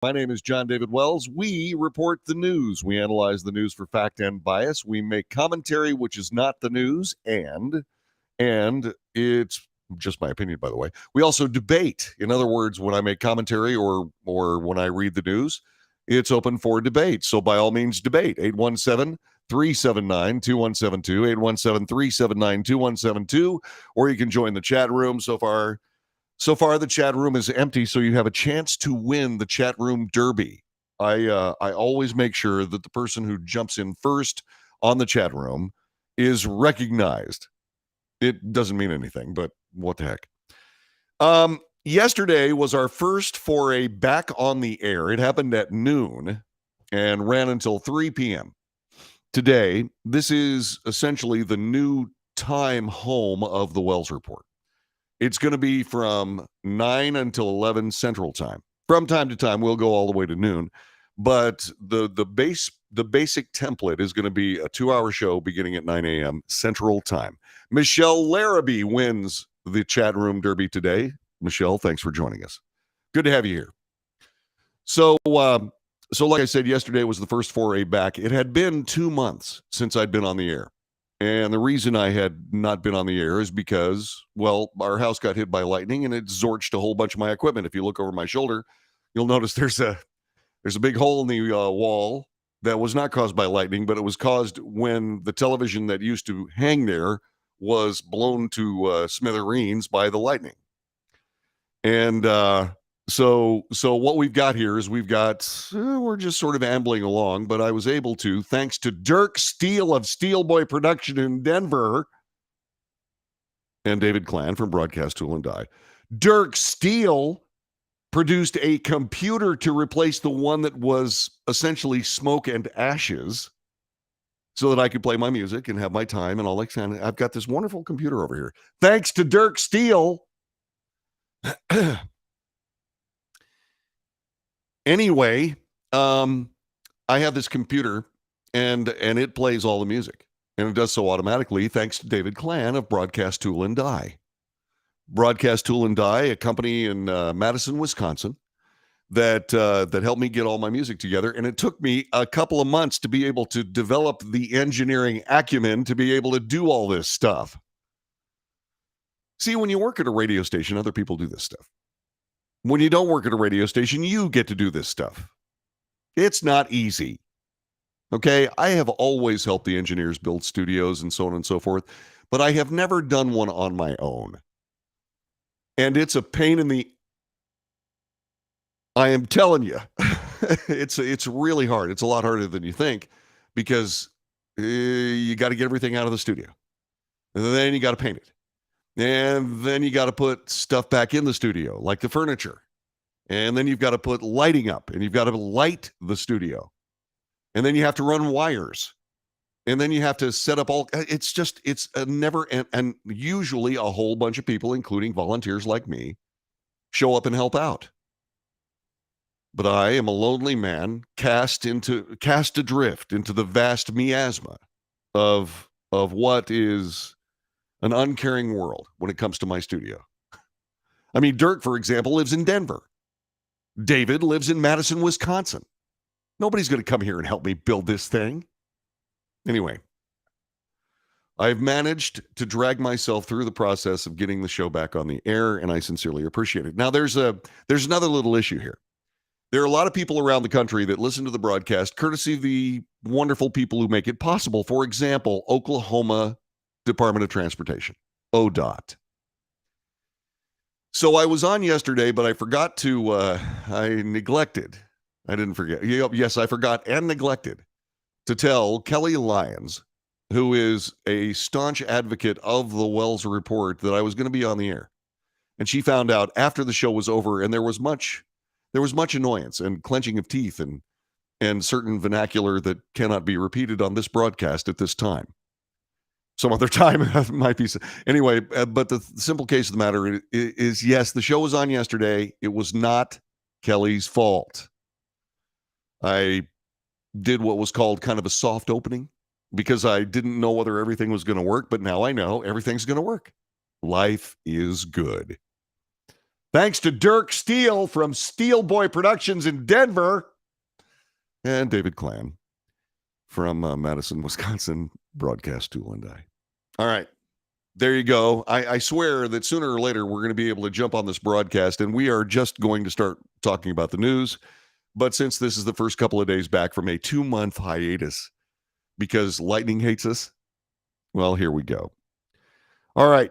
My name is John David Wells. We report the news. We analyze the news for fact and bias. We make commentary, which is not the news, and it's just my opinion, by the way. We also debate. In other words, when I make commentary or when I read the news, it's open for debate. So by all means, debate. 817-379-2172, 817-379-2172, or you can join the chat room. So far, the chat room is empty, so you have a chance to win the chat room derby. I always make sure that the person who jumps in first on the chat room is recognized. It doesn't mean anything, but what the heck. Yesterday was our first foray back on the air. It happened at noon and ran until 3 p.m. Today, this is essentially the new time home of the Wells Report. It's going to be from 9 until 11 Central Time. From time to time, we'll go all the way to noon. But the basic template is going to be a 2-hour show beginning at 9 a.m. Central Time. Michelle Larrabee wins the chat room derby today. Michelle, thanks for joining us. Good to have you here. So like I said, yesterday was the first foray back. It had been 2 months since I'd been on the air. And the reason I had not been on the air is because, well, our house got hit by lightning and it zorched a whole bunch of my equipment. If you look over my shoulder, you'll notice there's a big hole in the wall that was not caused by lightning, but it was caused when the television that used to hang there was blown to smithereens by the lightning. And so what we've got here is we're just sort of ambling along, but I was able to, thanks to Dirk Steele of Steel Boy Production in Denver and David Klan from Broadcast Tool and Die. Dirk Steele produced a computer to replace the one that was essentially smoke and ashes so that I could play my music and have my time and all that kind of. I've got this wonderful computer over here. Thanks to Dirk Steele. Anyway, I have this computer and it plays all the music, and it does so automatically thanks to David Klan of Broadcast Tool and Die. Broadcast Tool and Die, a company in Madison, Wisconsin, that helped me get all my music together, and it took me a couple of months to be able to develop the engineering acumen to be able to do all this stuff. See, when you work at a radio station, other people do this stuff. When you don't work at a radio station, you get to do this stuff. It's not easy. Okay, I have always helped the engineers build studios and so on and so forth, but I have never done one on my own. And it's a pain in the... I am telling you, it's really hard. It's a lot harder than you think because you got to get everything out of the studio. And then you got to paint it. And then you got to put stuff back in the studio, like the furniture. And then you've got to put lighting up, and you've got to light the studio. And then you have to run wires. And then you have to set up it's a never, and usually a whole bunch of people, including volunteers like me, show up and help out. But I am a lonely man cast adrift into the vast miasma of what is an uncaring world when it comes to my studio. I mean, Dirk, for example, lives in Denver. David lives in Madison, Wisconsin. Nobody's going to come here and help me build this thing. Anyway, I've managed to drag myself through the process of getting the show back on the air, and I sincerely appreciate it. Now, there's another little issue here. There are a lot of people around the country that listen to the broadcast courtesy of the wonderful people who make it possible. For example, Oklahoma Department of Transportation, ODOT. So I was on yesterday, but I forgot to, I didn't forget. Yes, I forgot and neglected to tell Kelly Lyons, who is a staunch advocate of the Wells Report, that I was going to be on the air. And she found out after the show was over, and there was much annoyance and clenching of teeth and certain vernacular that cannot be repeated on this broadcast at this time. Some other time might be. Anyway, but the simple case of the matter is, yes, the show was on yesterday. It was not Kelly's fault. I did what was called kind of a soft opening because I didn't know whether everything was going to work, but now I know everything's going to work. Life is good. Thanks to Dirk Steele from Steel Boy Productions in Denver and David Klan from Madison, Wisconsin, Broadcast Tool and Die. All right. There you go. I swear that sooner or later we're going to be able to jump on this broadcast and we are just going to start talking about the news. But since this is the first couple of days back from a 2-month hiatus because lightning hates us, well, here we go. All right.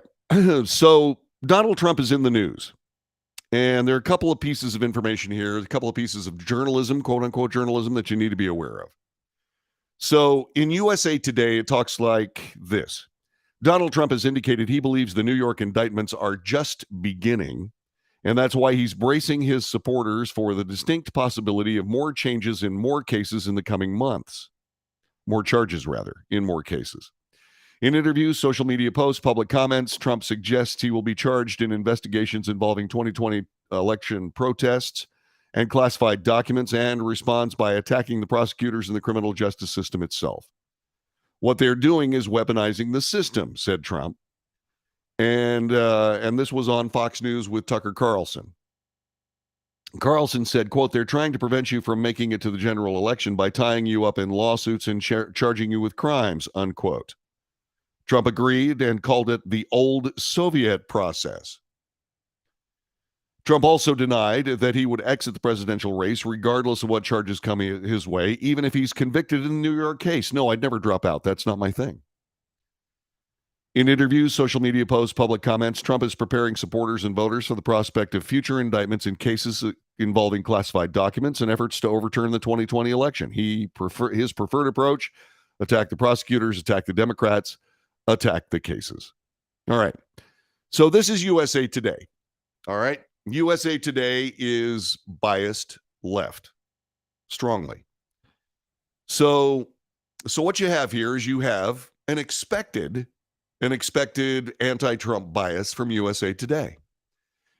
So Donald Trump is in the news. And there are a couple of pieces of information here, a couple of pieces of journalism, quote unquote journalism, that you need to be aware of. So in USA Today, it talks like this. Donald Trump has indicated he believes the New York indictments are just beginning, and that's why he's bracing his supporters for the distinct possibility of more changes in more cases in the coming months. More charges, rather, in more cases. In interviews, social media posts, public comments, Trump suggests he will be charged in investigations involving 2020 election protests and classified documents, and responds by attacking the prosecutors and the criminal justice system itself. What they're doing is weaponizing the system, said Trump. And this was on Fox News with Tucker Carlson. Carlson said, quote, they're trying to prevent you from making it to the general election by tying you up in lawsuits and charging you with crimes, unquote. Trump agreed and called it the old Soviet process. Trump also denied that he would exit the presidential race regardless of what charges come his way, even if he's convicted in the New York case. No, I'd never drop out. That's not my thing. In interviews, social media posts, public comments, Trump is preparing supporters and voters for the prospect of future indictments in cases involving classified documents and efforts to overturn the 2020 election. His preferred approach: attack the prosecutors, attack the Democrats, attack the cases. All right. So this is USA Today. All right. USA Today is biased left strongly. So what you have here is you have an expected anti-Trump bias from USA Today.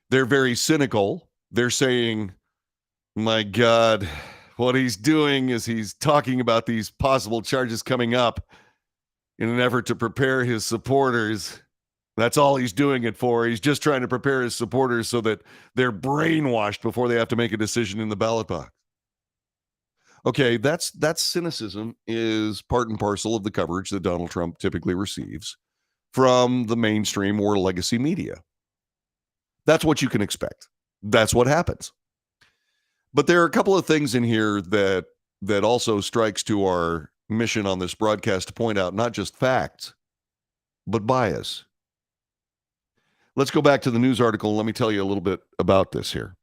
They're very cynical. They're saying, my God, what he's doing is he's talking about these possible charges coming up in an effort to prepare his supporters. That's all he's doing it for. He's just trying to prepare his supporters so that they're brainwashed before they have to make a decision in the ballot box. Okay, that's cynicism is part and parcel of the coverage that Donald Trump typically receives from the mainstream or legacy media. That's what you can expect. That's what happens. But there are a couple of things in here that also strikes to our mission on this broadcast to point out not just facts, but bias. Let's go back to the news article and let me tell you a little bit about this here.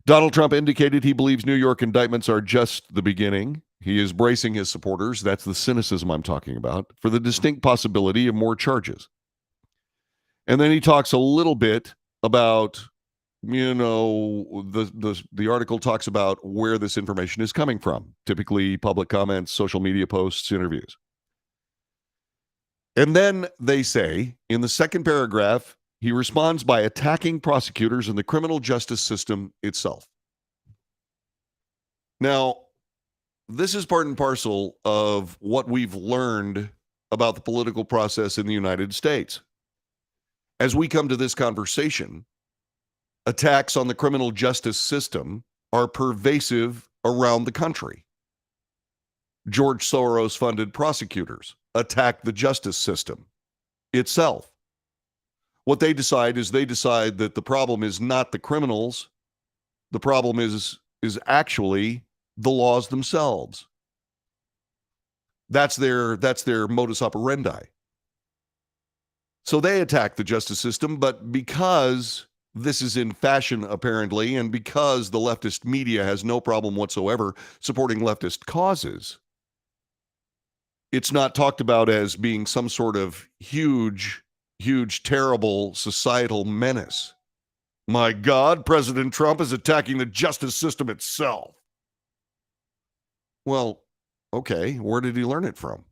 Donald Trump indicated he believes New York indictments are just the beginning. He is bracing his supporters, that's the cynicism I'm talking about, for the distinct possibility of more charges. And then he talks a little bit about, the article talks about where this information is coming from, typically public comments, social media posts, interviews. And then they say, in the second paragraph, he responds by attacking prosecutors and the criminal justice system itself. Now, this is part and parcel of what we've learned about the political process in the United States. As we come to this conversation, attacks on the criminal justice system are pervasive around the country. George Soros-funded prosecutors attack the justice system itself. What they decide is that the problem is not the criminals. The problem is actually the laws themselves. That's their modus operandi. So they attack the justice system, but because this is in fashion, apparently, and because the leftist media has no problem whatsoever supporting leftist causes, it's not talked about as being some sort of huge, terrible societal menace. My God, President Trump is attacking the justice system itself. Well, okay, where did he learn it from?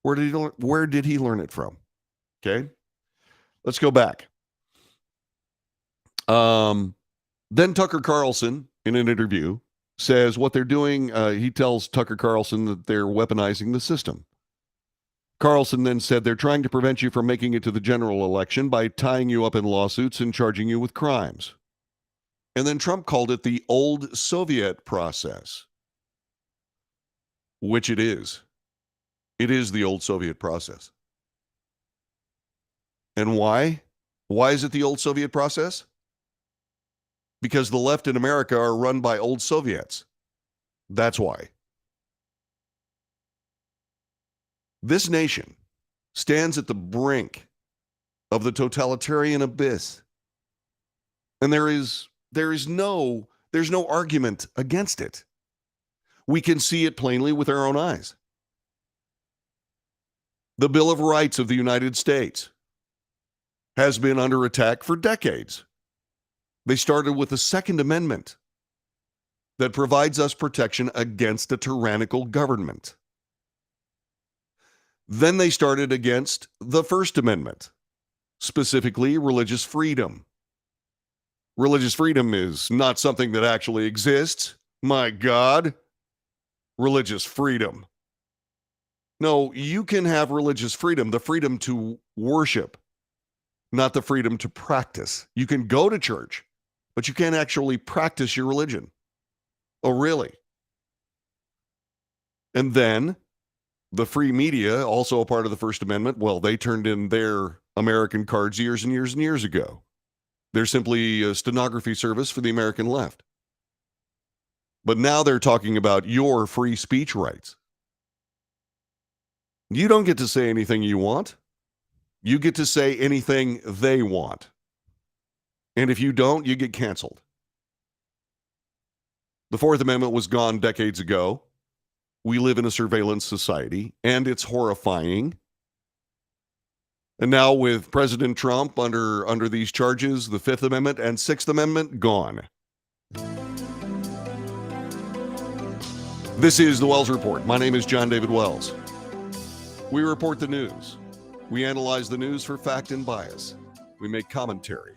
Where did he learn it from? Okay, let's go back. Then Tucker Carlson, in an interview, says what they're doing, he tells Tucker Carlson that they're weaponizing the system. Carlson then said they're trying to prevent you from making it to the general election by tying you up in lawsuits and charging you with crimes. And then Trump called it the old Soviet process, which it is. It is the old Soviet process. And why? Why is it the old Soviet process? Because the left in America are run by old Soviets. That's why. This nation stands at the brink of the totalitarian abyss. And there's no argument against it. We can see it plainly with our own eyes. The Bill of Rights of the United States has been under attack for decades. They started with the Second Amendment that provides us protection against a tyrannical government. Then they started against the First Amendment, specifically religious freedom. Religious freedom is not something that actually exists. My God. Religious freedom. No, you can have religious freedom, the freedom to worship, not the freedom to practice. You can go to church, but you can't actually practice your religion. Oh, really? And then the free media, also a part of the First Amendment, well, they turned in their American cards years and years and years ago. They're simply a stenography service for the American left. But now they're talking about your free speech rights. You don't get to say anything you want. You get to say anything they want. And if you don't, you get canceled. The Fourth Amendment was gone decades ago. We live in a surveillance society, and it's horrifying. And now with President Trump under these charges, the Fifth Amendment and Sixth Amendment gone. This is the Wells Report. My name is John David Wells. We report the news. We analyze the news for fact and bias. We make commentary.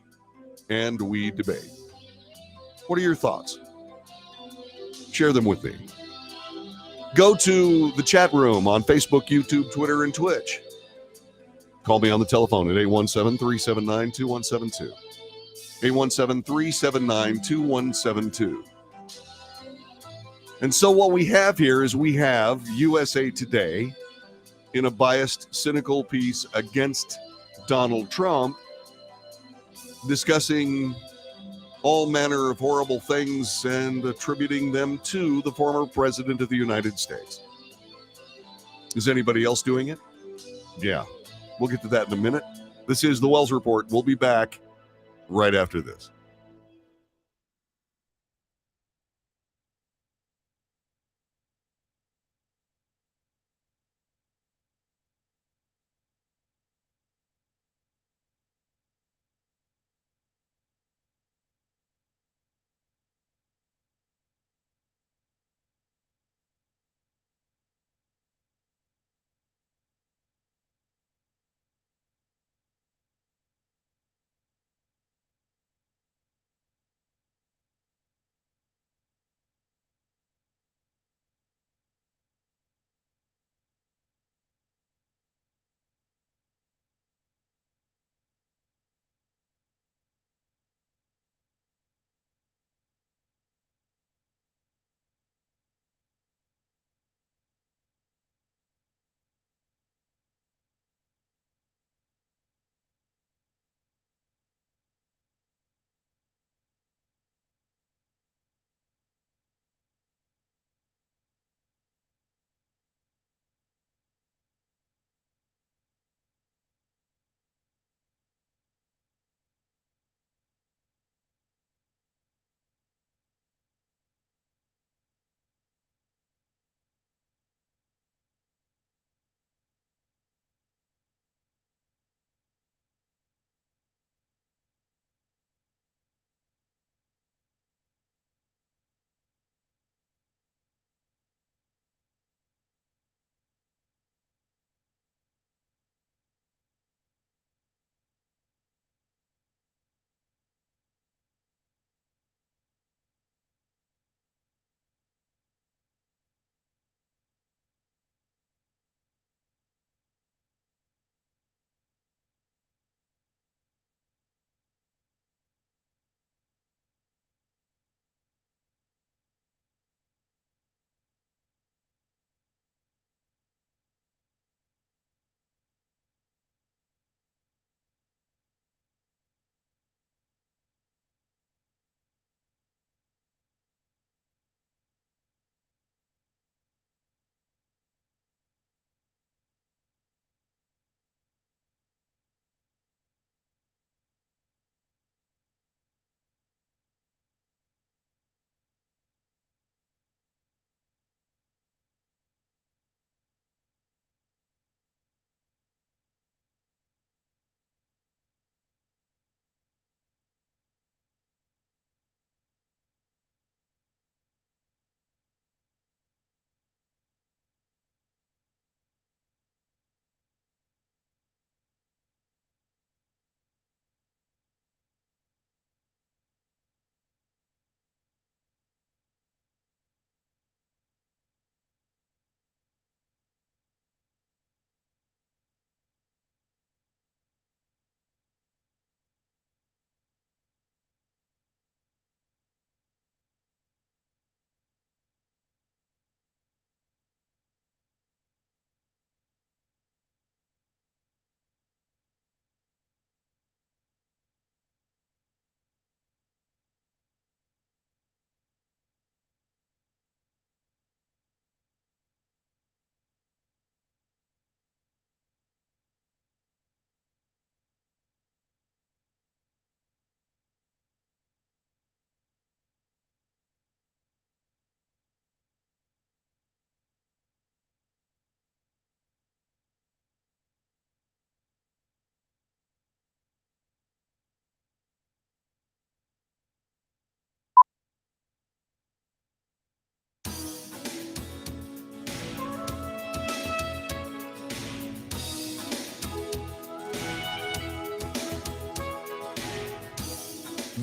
And we debate. What are your thoughts? Share them with me. Go to the chat room on Facebook, YouTube, Twitter, and Twitch. Call me on the telephone at 817-379-2172. 817-379-2172. And so what we have here is we have USA Today in a biased, cynical piece against Donald Trump discussing all manner of horrible things and attributing them to the former president of the United States. Is anybody else doing it? Yeah. We'll get to that in a minute. This is the Wells Report. We'll be back right after this.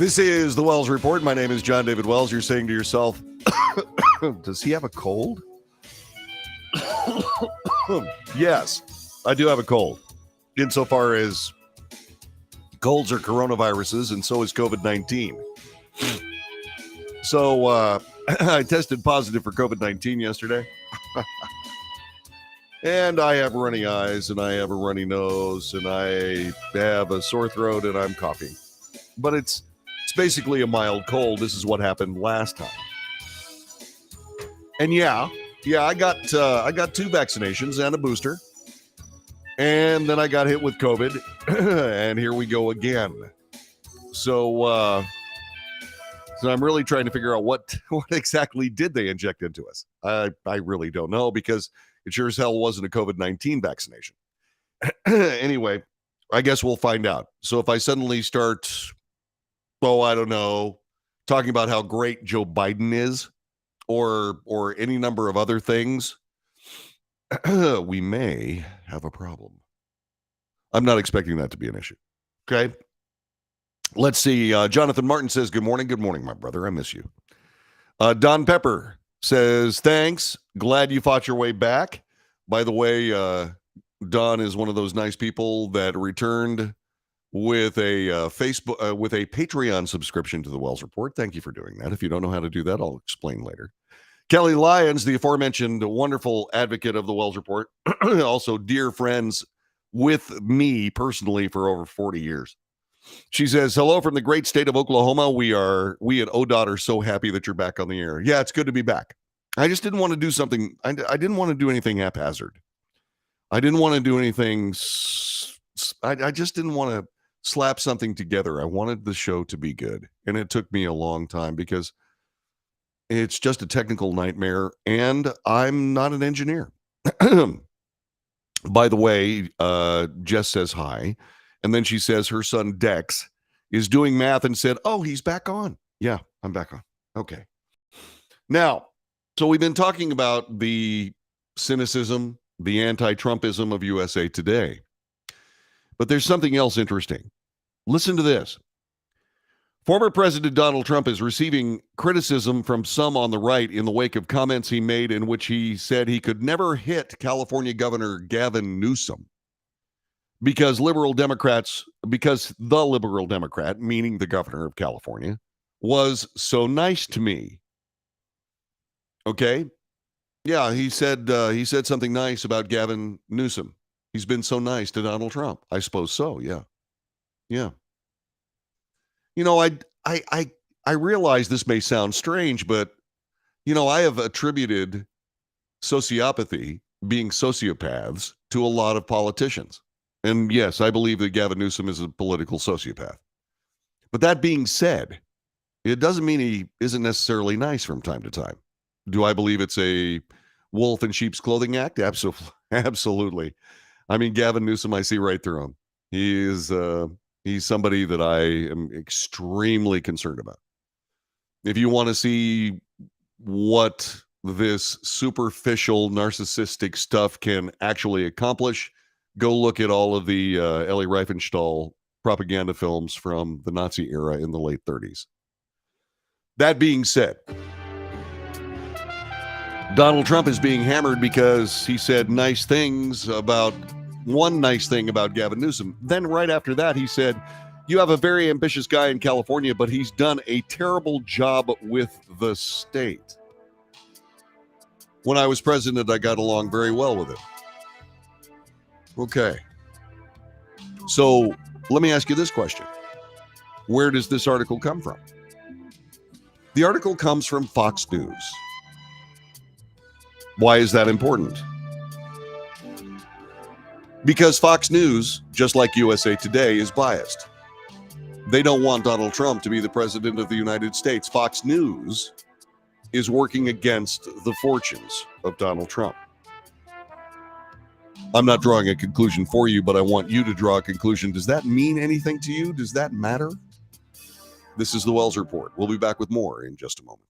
This is the Wells Report. My name is John David Wells. You're saying to yourself, does he have a cold? Yes, I do have a cold. Insofar as colds are coronaviruses, and so is COVID-19. So I tested positive for COVID-19 yesterday. And I have runny eyes, and I have a runny nose, and I have a sore throat, and I'm coughing. But it's basically a mild cold. This is what happened last time. And yeah, I got 2 vaccinations and a booster. And then I got hit with COVID, and here we go again. So I'm really trying to figure out what exactly did they inject into us. I really don't know, because it sure as hell wasn't a COVID-19 vaccination. Anyway, I guess we'll find out. So if I suddenly start, I don't know, talking about how great Joe Biden is, or any number of other things, we may have a problem. I'm not expecting that to be an issue. Okay. Let's see. Jonathan Martin says, good morning. Good morning, my brother. I miss you. Don Pepper says, thanks. Glad you fought your way back. By the way, Don is one of those nice people that returned with a with a Patreon subscription to the Wells Report. Thank you for doing that. If you don't know how to do that, I'll explain later. Kelly Lyons, the aforementioned wonderful advocate of the Wells Report, also dear friends with me personally for over 40 years. She says, hello from the great state of Oklahoma. We at ODOT are so happy that you're back on the air. Yeah, it's good to be back. I just didn't want to do something. I didn't want to do anything haphazard. I didn't want to do anything. I just didn't want to slap something together. I wanted the show to be good. And it took me a long time, because it's just a technical nightmare, and I'm not an engineer. By the way, Jess says hi. And then she says her son Dex is doing math and said, oh, he's back on. Yeah, I'm back on. Okay. Now, so we've been talking about the cynicism, the anti-Trumpism of USA Today. But there's something else interesting. Listen to this. Former President Donald Trump is receiving criticism from some on the right in the wake of comments he made in which he said he could never hit California Governor Gavin Newsom because the liberal Democrat, meaning the governor of California, was so nice to me. Okay? Yeah, he said something nice about Gavin Newsom. He's been so nice to Donald Trump. I suppose so, yeah. Yeah. You know, I realize this may sound strange, but, I have attributed sociopathy, being sociopaths, to a lot of politicians. And yes, I believe that Gavin Newsom is a political sociopath. But that being said, it doesn't mean he isn't necessarily nice from time to time. Do I believe it's a wolf in sheep's clothing act? Absolutely. I mean, Gavin Newsom, I see right through him. He's somebody that I am extremely concerned about. If you want to see what this superficial narcissistic stuff can actually accomplish, go look at all of the Elie Riefenstahl propaganda films from the Nazi era in the late 30s. That being said, Donald Trump is being hammered because he said one nice thing about Gavin Newsom. Then right after that, he said, you have a very ambitious guy in California, but he's done a terrible job with the state. When I was president, I got along very well with him. Okay. So let me ask you this question. Where does this article come from? The article comes from Fox News. Why is that important? Because Fox News, just like USA Today, is biased. They don't want Donald Trump to be the president of the United States. Fox News is working against the fortunes of Donald Trump. I'm not drawing a conclusion for you, but I want you to draw a conclusion. Does that mean anything to you? Does that matter? This is the Wells Report. We'll be back with more in just a moment.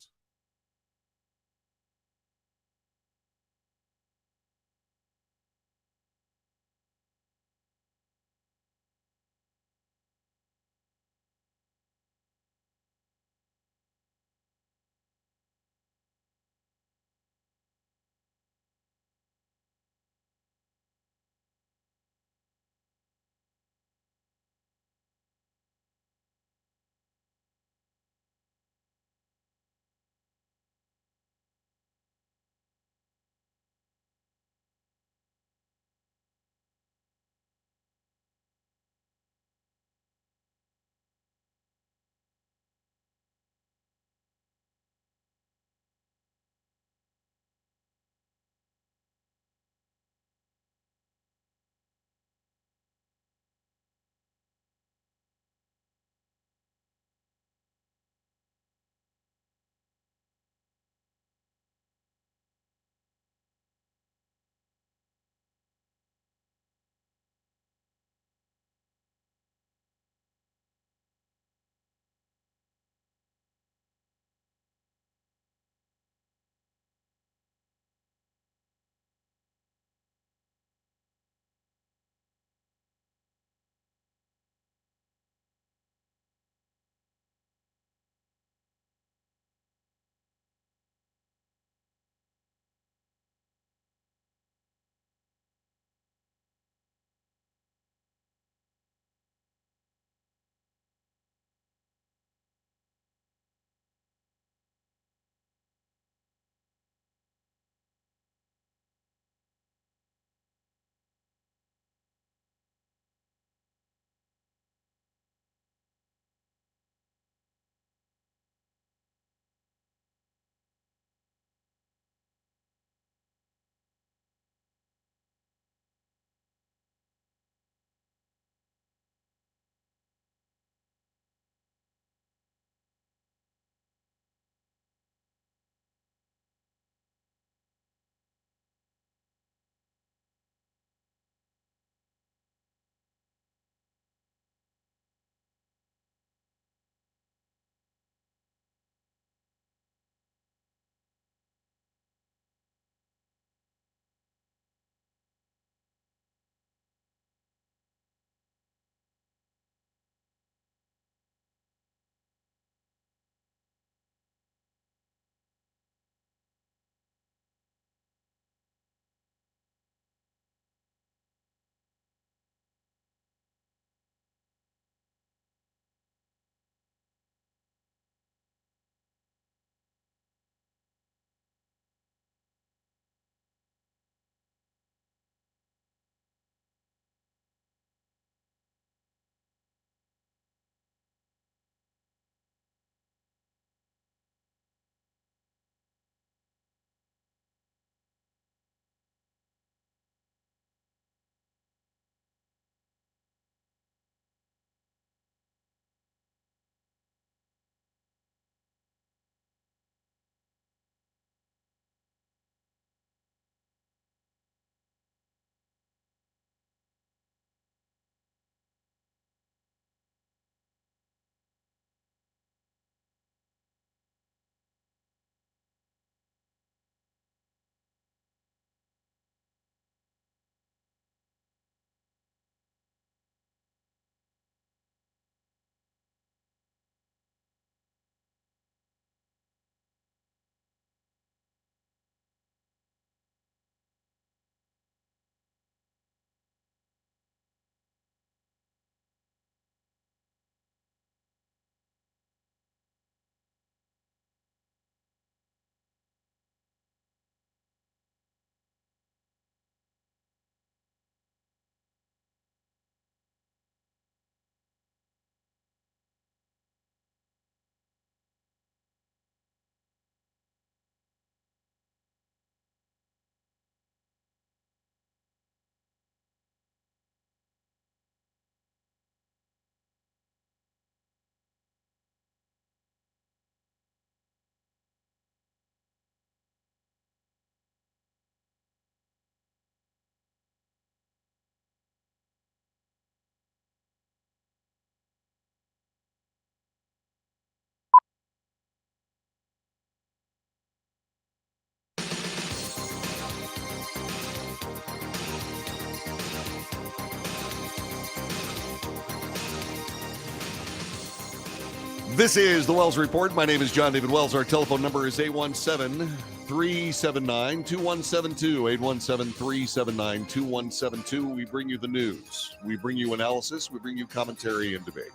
This is the Wells Report. My name is John David Wells. Our telephone number is 817-379-2172. 817-379-2172. We bring you the news. We bring you analysis. We bring you commentary and debate.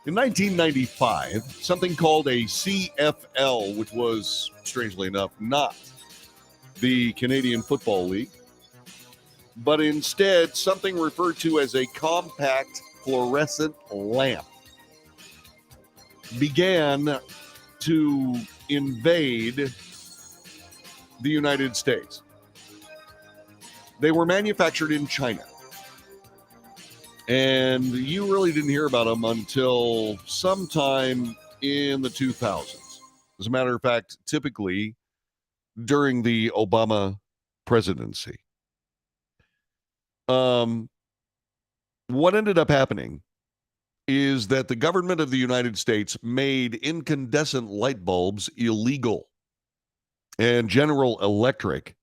In 1995, something called a CFL, which was, strangely enough, not the Canadian Football League, but instead something referred to as a compact fluorescent lamp, began to invade the United States. They were manufactured in China. And you really didn't hear about them until sometime in the 2000s. As a matter of fact, typically during the Obama presidency. What ended up happening is that the government of the United States made incandescent light bulbs illegal. And General Electric,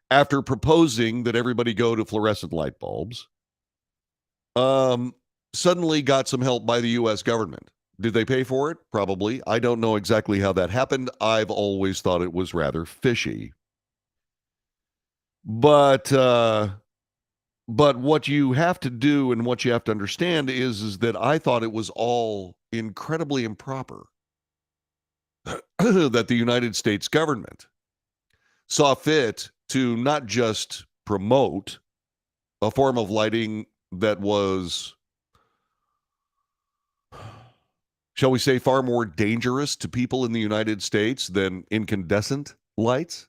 after proposing that everybody go to fluorescent light bulbs, suddenly got some help by the U.S. government. Did they pay for it? Probably. I don't know exactly how that happened. I've always thought it was rather fishy. But what you have to do and what you have to understand is that I thought it was all incredibly improper that the United States government saw fit to not just promote a form of lighting that was, shall we say, far more dangerous to people in the United States than incandescent lights,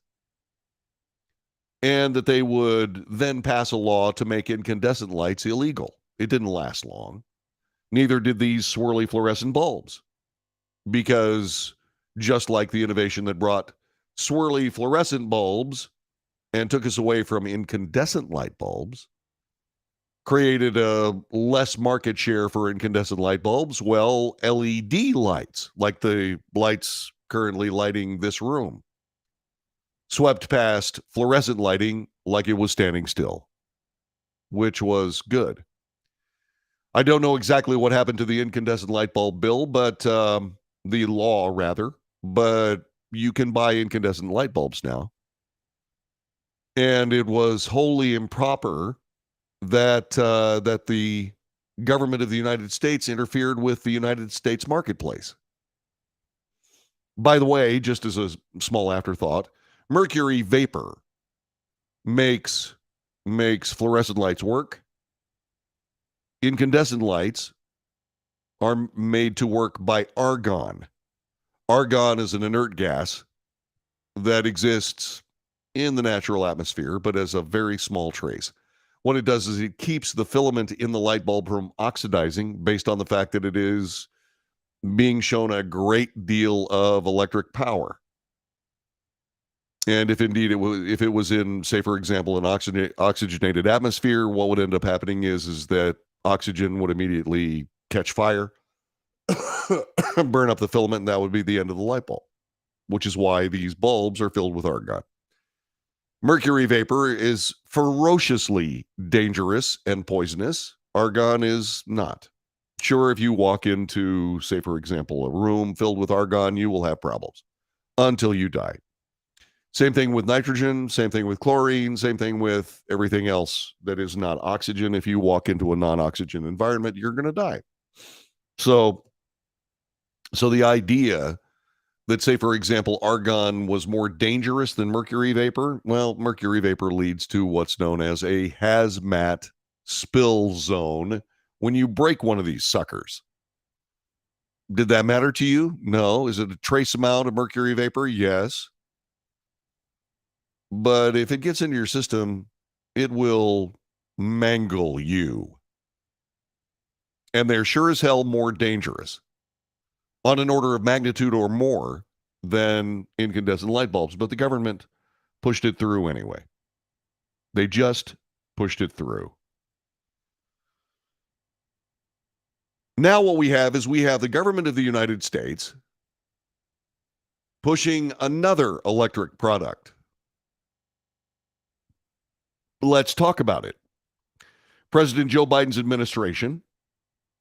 and that they would then pass a law to make incandescent lights illegal. It didn't last long. Neither did these swirly fluorescent bulbs, because just like the innovation that brought swirly fluorescent bulbs and took us away from incandescent light bulbs, created a less market share for incandescent light bulbs, well, LED lights, like the lights currently lighting this room, swept past fluorescent lighting like it was standing still, which was good. I don't know exactly what happened to the incandescent light bulb bill, but the law, rather, but you can buy incandescent light bulbs now. And it was wholly improper that the government of the United States interfered with the United States marketplace. By the way, just as a small afterthought, mercury vapor makes fluorescent lights work. Incandescent lights are made to work by argon. Argon is an inert gas that exists in the natural atmosphere, but as a very small trace. What it does is it keeps the filament in the light bulb from oxidizing, based on the fact that it is being shown a great deal of electric power. And if indeed if it was in, say, for example, an oxygenated atmosphere, what would end up happening is that oxygen would immediately catch fire, burn up the filament, and that would be the end of the light bulb, which is why these bulbs are filled with argon. Mercury vapor is ferociously dangerous and poisonous. Argon is not. Sure, if you walk into, say, for example, a room filled with argon, you will have problems until you die. Same thing with nitrogen, same thing with chlorine, same thing with everything else that is not oxygen. If you walk into a non-oxygen environment, you're going to die. So the idea that, say, for example, argon was more dangerous than mercury vapor, well, mercury vapor leads to what's known as a hazmat spill zone when you break one of these suckers. Did that matter to you? No. Is it a trace amount of mercury vapor? Yes. But if it gets into your system, it will mangle you. And they're sure as hell more dangerous, on an order of magnitude or more, than incandescent light bulbs. But the government pushed it through anyway. They just pushed it through. Now what we have is the government of the United States pushing another electric product. Let's talk about it. President Joe Biden's administration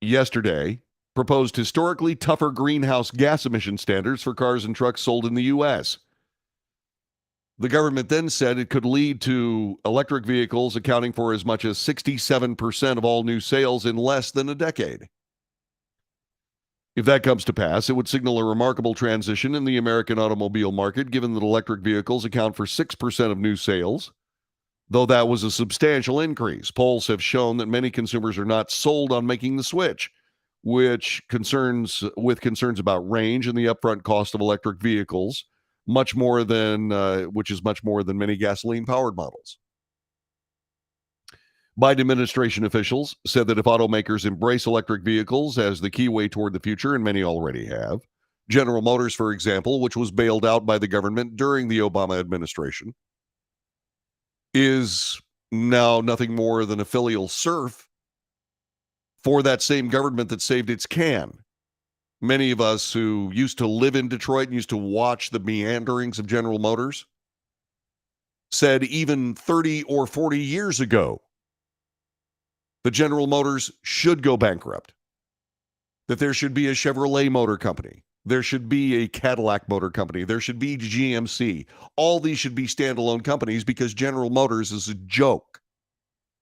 yesterday proposed historically tougher greenhouse gas emission standards for cars and trucks sold in the U.S. The government then said it could lead to electric vehicles accounting for as much as 67% of all new sales in less than a decade. If that comes to pass, it would signal a remarkable transition in the American automobile market, given that electric vehicles account for 6% of new sales. Though that was a substantial increase, polls have shown that many consumers are not sold on making the switch, with concerns about range and the upfront cost of electric vehicles, which is much more than many gasoline-powered models. Biden administration officials said that if automakers embrace electric vehicles as the key way toward the future, and many already have, General Motors, for example, which was bailed out by the government during the Obama administration, is now nothing more than a filial serf for that same government that saved its can. Many of us who used to live in Detroit and used to watch the meanderings of General Motors said even 30 or 40 years ago that General Motors should go bankrupt, that there should be a Chevrolet Motor Company, there should be a Cadillac Motor Company, there should be GMC. All these should be standalone companies because General Motors is a joke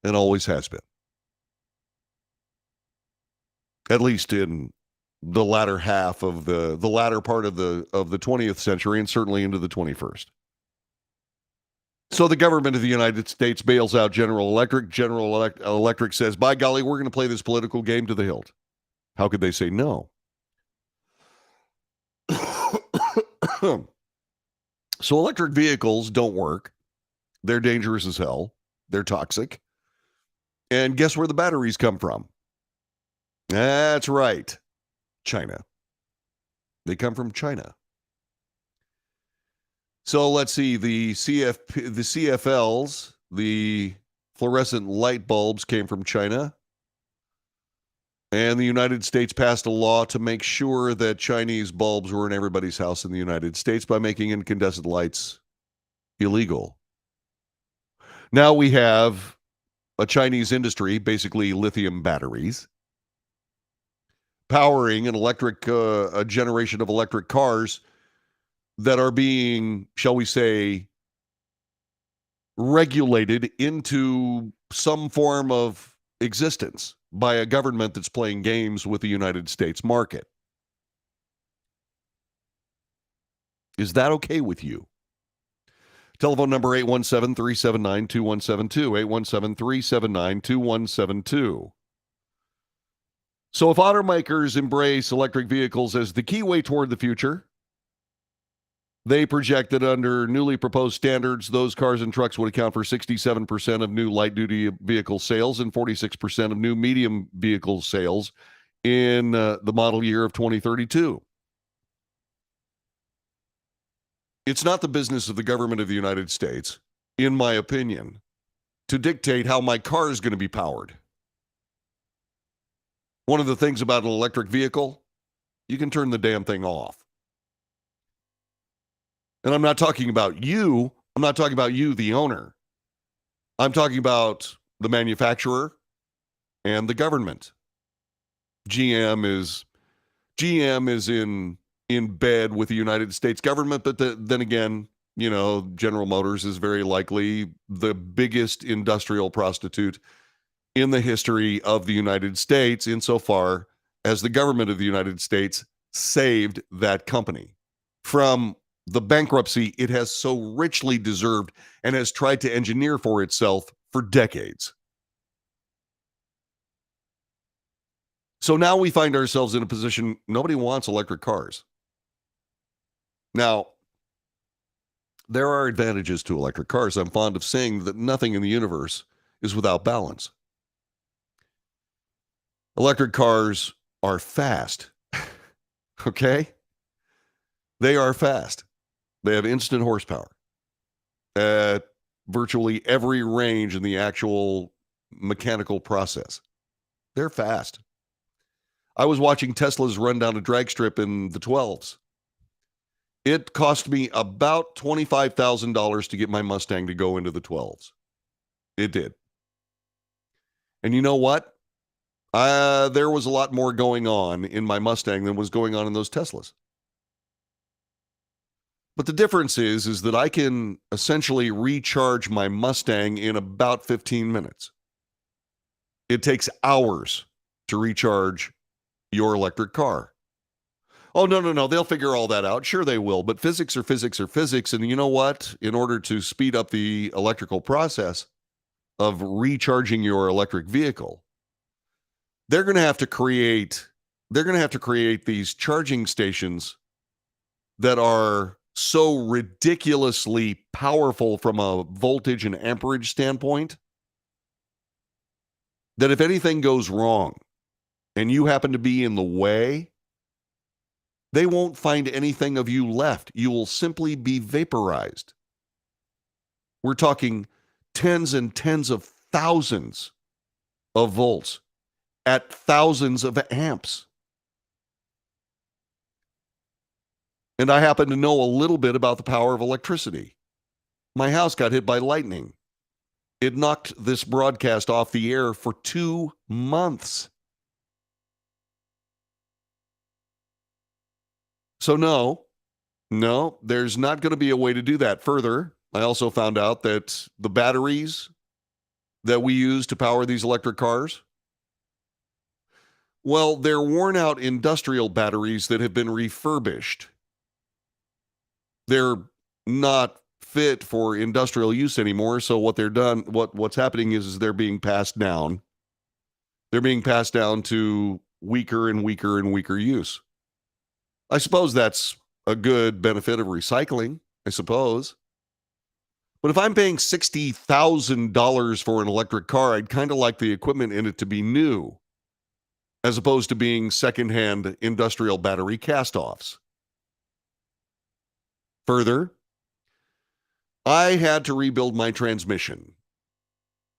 and always has been. At least in the latter half of the latter part of the 20th century and certainly into the 21st. So the government of the United States bails out General Electric. General Electric says, by golly, we're going to play this political game to the hilt. How could they say no? So electric vehicles don't work. They're dangerous as hell. They're toxic. And guess where the batteries come from? That's right. China. They come from China. So let's see, the CFLs, the fluorescent light bulbs came from China. And the United States passed a law to make sure that Chinese bulbs were in everybody's house in the United States by making incandescent lights illegal. Now we have a Chinese industry, basically lithium batteries, powering a generation of electric cars that are being, shall we say, regulated into some form of existence by a government that's playing games with the United States market. Is that okay with you? Telephone number 817-379-2172, 817-379-2172. So if automakers embrace electric vehicles as the key way toward the future, they project that under newly proposed standards, those cars and trucks would account for 67% of new light-duty vehicle sales and 46% of new medium vehicle sales in the model year of 2032. It's not the business of the government of the United States, in my opinion, to dictate how my car is going to be powered. One of the things about an electric vehicle, you can turn the damn thing off. And I'm not talking about you. I'm not talking about you, the owner. I'm talking about the manufacturer and the government. GM is in bed with the United States government, but then again, you know, General Motors is very likely the biggest industrial prostitute in the history of the United States, insofar as the government of the United States saved that company from the bankruptcy it has so richly deserved and has tried to engineer for itself for decades. So now we find ourselves in a position, nobody wants electric cars. Now, there are advantages to electric cars. I'm fond of saying that nothing in the universe is without balance. Electric cars are fast. Okay? They are fast. They have instant horsepower at virtually every range in the actual mechanical process. They're fast. I was watching Teslas run down a drag strip in the 12s. It cost me about $25,000 to get my Mustang to go into the 12s. It did. And you know what? There was a lot more going on in my Mustang than was going on in those Teslas. But the difference is that I can essentially recharge my Mustang in about 15 minutes. It takes hours to recharge your electric car. Oh, no, no, no. They'll figure all that out. Sure, they will. But physics are physics are physics. And you know what? In order to speed up the electrical process of recharging your electric vehicle, they're going to have to create these charging stations that are so ridiculously powerful from a voltage and amperage standpoint that if anything goes wrong and you happen to be in the way, they won't find anything of you left. You will simply be vaporized. We're talking tens and tens of thousands of volts at thousands of amps. And I happen to know a little bit about the power of electricity. My house got hit by lightning. It knocked this broadcast off the air for 2 months. So no, there's not going to be a way to do that. Further, I also found out that the batteries that we use to power these electric cars, well, they're worn out industrial batteries that have been refurbished. They're not fit for industrial use anymore. So what's happening is they're being passed down. They're being passed down to weaker and weaker and weaker use. I suppose that's a good benefit of recycling, I suppose. But if I'm paying $60,000 for an electric car, I'd kind of like the equipment in it to be new, as opposed to being secondhand industrial battery cast-offs. Further, I had to rebuild my transmission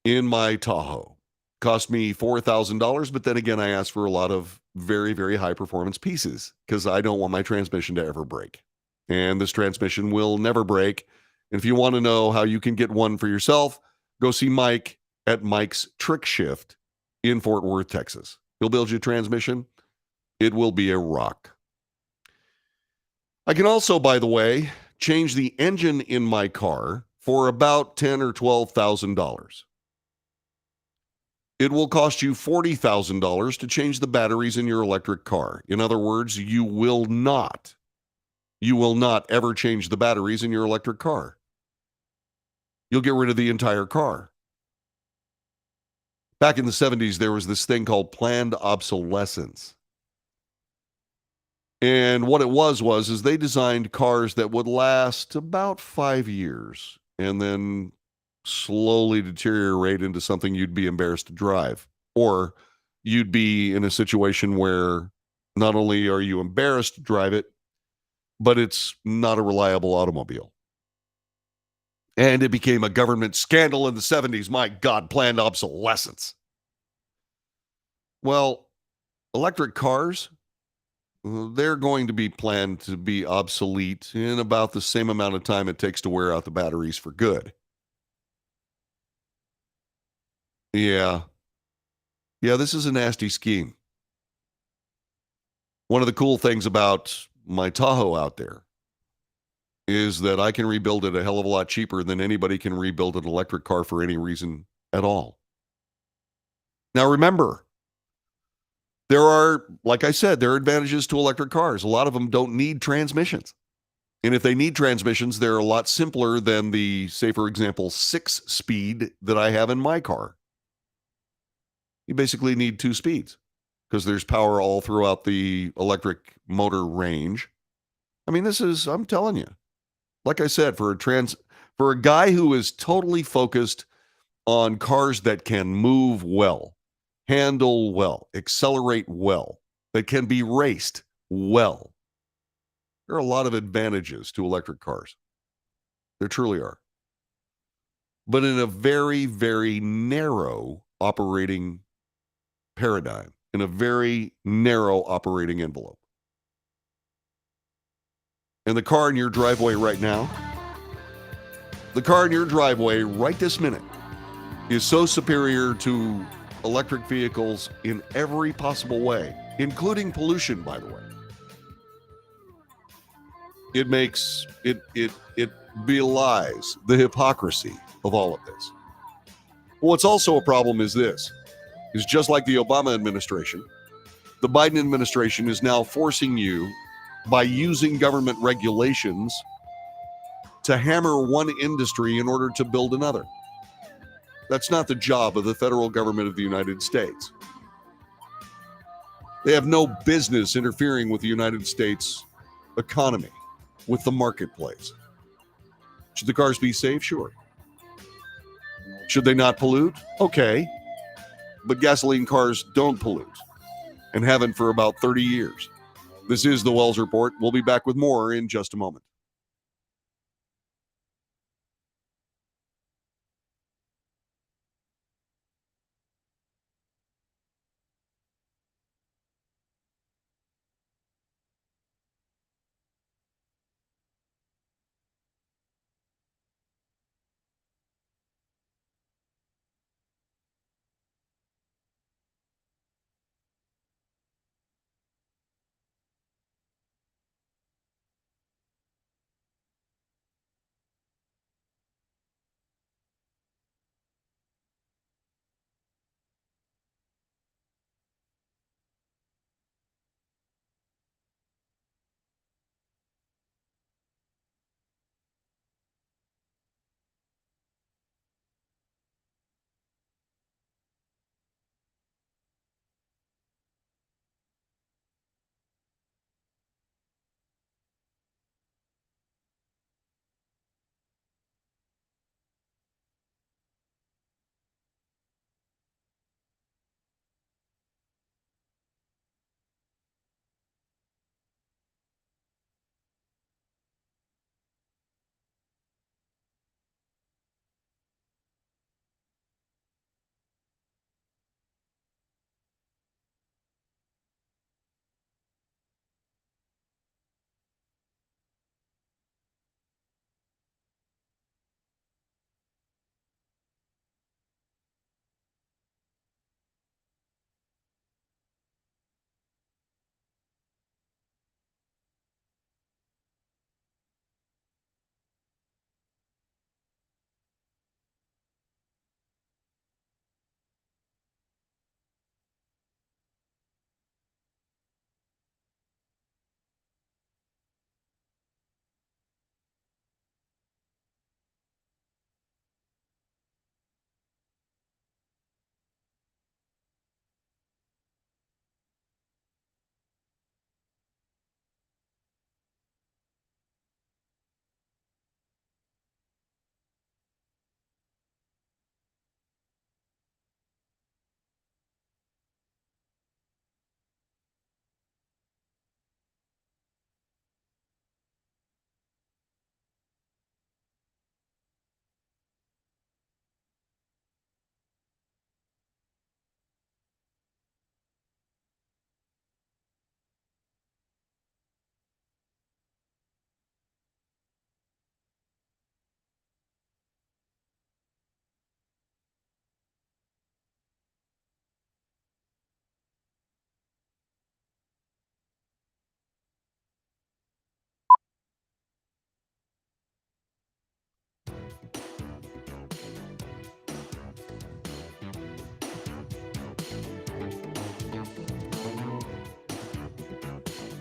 in my Tahoe. Cost me $4,000, but then again, I asked for a lot of very, very high performance pieces because I don't want my transmission to ever break. And this transmission will never break. And if you want to know how you can get one for yourself, go see Mike at Mike's Trick Shift in Fort Worth, Texas. He'll build you a transmission. It will be a rock. I can also, by the way, change the engine in my car for about $10,000 or $12,000. It will cost you $40,000 to change the batteries in your electric car. In other words, you will not ever change the batteries in your electric car. You'll get rid of the entire car. Back in the 70s, there was this thing called planned obsolescence. And what it was they designed cars that would last about 5 years and then slowly deteriorate into something you'd be embarrassed to drive. Or you'd be in a situation where not only are you embarrassed to drive it, but it's not a reliable automobile. And it became a government scandal in the 70s. My God, planned obsolescence. Well, electric cars, they're going to be planned to be obsolete in about the same amount of time it takes to wear out the batteries for good. Yeah, this is a nasty scheme. One of the cool things about my Tahoe out there is that I can rebuild it a hell of a lot cheaper than anybody can rebuild an electric car for any reason at all. Now remember, like I said, there are advantages to electric cars. A lot of them don't need transmissions. And if they need transmissions, they're a lot simpler than the, say, for example, 6-speed that I have in my car. You basically need 2 speeds because there's power all throughout the electric motor range. I mean, I'm telling you, like I said, for a guy who is totally focused on cars that can move well, handle well, accelerate well, that can be raced well. There are a lot of advantages to electric cars. There truly are. But in a very, very narrow operating paradigm, in a very narrow operating envelope. And the car in your driveway right now, the car in your driveway right this minute is so superior to electric vehicles in every possible way, including pollution, by the way. It makes it belies the hypocrisy of all of this. What's also a problem is this, is just like the Obama administration, the Biden administration is now forcing you by using government regulations to hammer one industry in order to build another. That's not the job of the federal government of the United States. They have no business interfering with the United States economy, with the marketplace. Should the cars be safe? Sure. Should they not pollute? Okay. But gasoline cars don't pollute and haven't for about 30 years. This is the Wells Report. We'll be back with more in just a moment.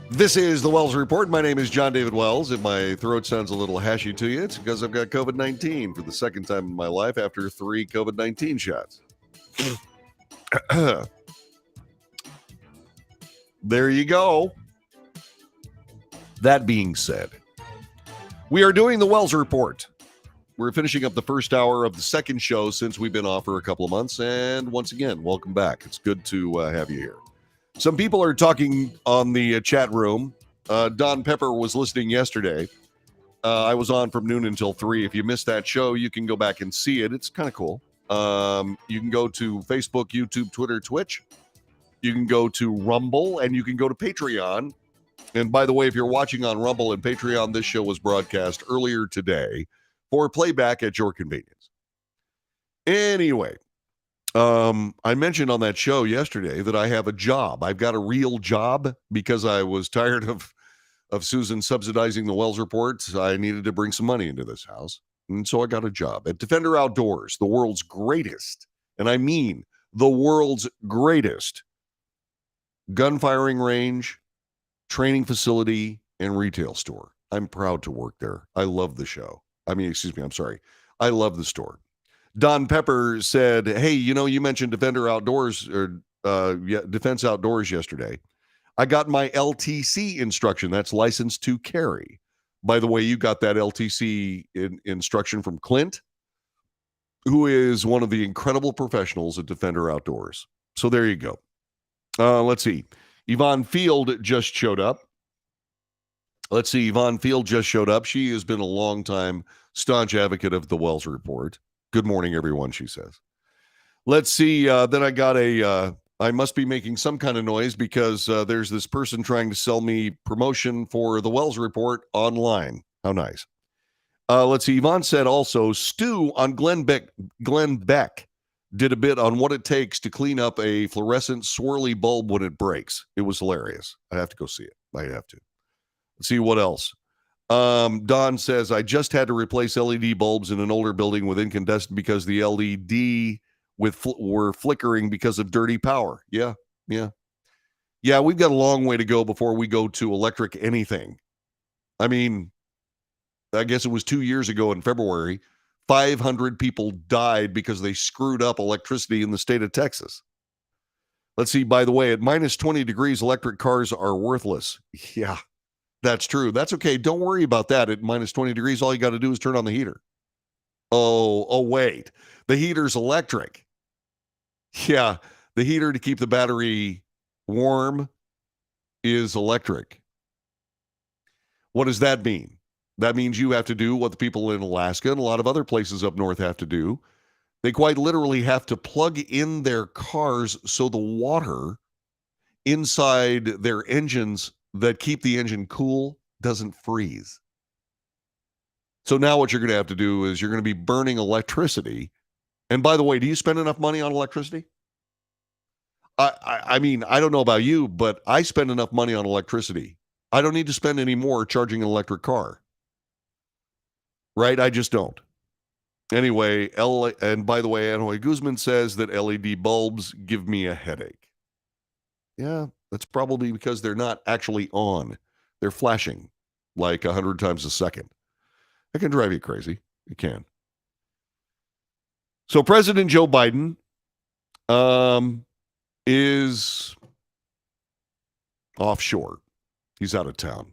This is the Wells Report. My name is John David Wells. If my throat sounds a little hashy to you, it's because I've got COVID-19 for the second time in my life after 3 COVID-19 shots. There you go. That being said, we are doing the Wells Report. We're finishing up the first hour of the second show since we've been off for a couple of months. And once again, welcome back. It's good to have you here. Some people are talking on the chat room. Don Pepper was listening yesterday. I was on from noon until 3. If you missed that show, you can go back and see it. It's kind of cool. You can go to Facebook, YouTube, Twitter, Twitch. You can go to Rumble, and you can go to Patreon. And by the way, if you're watching on Rumble and Patreon, this show was broadcast earlier today for playback at your convenience. Anyway, I mentioned on that show yesterday that I have a job. I've got a real job because I was tired of Susan subsidizing the Wells Report. I needed to bring some money into this house. And so I got a job at Defender Outdoors, the world's greatest, and I mean the world's greatest gun firing range, training facility, and retail store. I'm proud to work there. I love the show. I love the store. Don Pepper said, hey, you mentioned Defender Outdoors or Defense Outdoors yesterday. I got my LTC instruction. That's license to carry. By the way, you got that LTC instruction from Clint, who is one of the incredible professionals at Defender Outdoors. So there you go. Let's see. Yvonne Field just showed up. She has been a long-time staunch advocate of the Wells Report. Good morning, everyone, she says. Let's see. Then I got I must be making some kind of noise because there's this person trying to sell me promotion for the Wells Report online. How nice. Let's see. Yvonne said also, Stu on Glenn Beck did a bit on what it takes to clean up a fluorescent swirly bulb when it breaks. It was hilarious. I have to go see it. I have to. Let's see what else. Don says, I just had to replace LED bulbs in an older building with incandescent because the LED were flickering because of dirty power. Yeah. We've got a long way to go before we go to electric anything. I mean, I guess it was 2 years ago in February, 500 people died because they screwed up electricity in the state of Texas. Let's see, by the way, at minus 20 degrees, electric cars are worthless. Yeah, that's true. That's okay. Don't worry about that. At minus 20 degrees, all you got to do is turn on the heater. Oh, wait. The heater's electric. Yeah, the heater to keep the battery warm is electric. What does that mean? That means you have to do what the people in Alaska and a lot of other places up north have to do. They quite literally have to plug in their cars so the water inside their engines that keep the engine cool doesn't freeze. So now what you're going to have to do is you're going to be burning electricity. And by the way, do you spend enough money on electricity? I mean, I don't know about you, but I spend enough money on electricity. I don't need to spend any more charging an electric car. Right? I just don't. Anyway, and by the way, Anoy Guzman says that LED bulbs give me a headache. Yeah, that's probably because they're not actually on. They're flashing like 100 times a second. That can drive you crazy. It can. So President Joe Biden is offshore. He's out of town.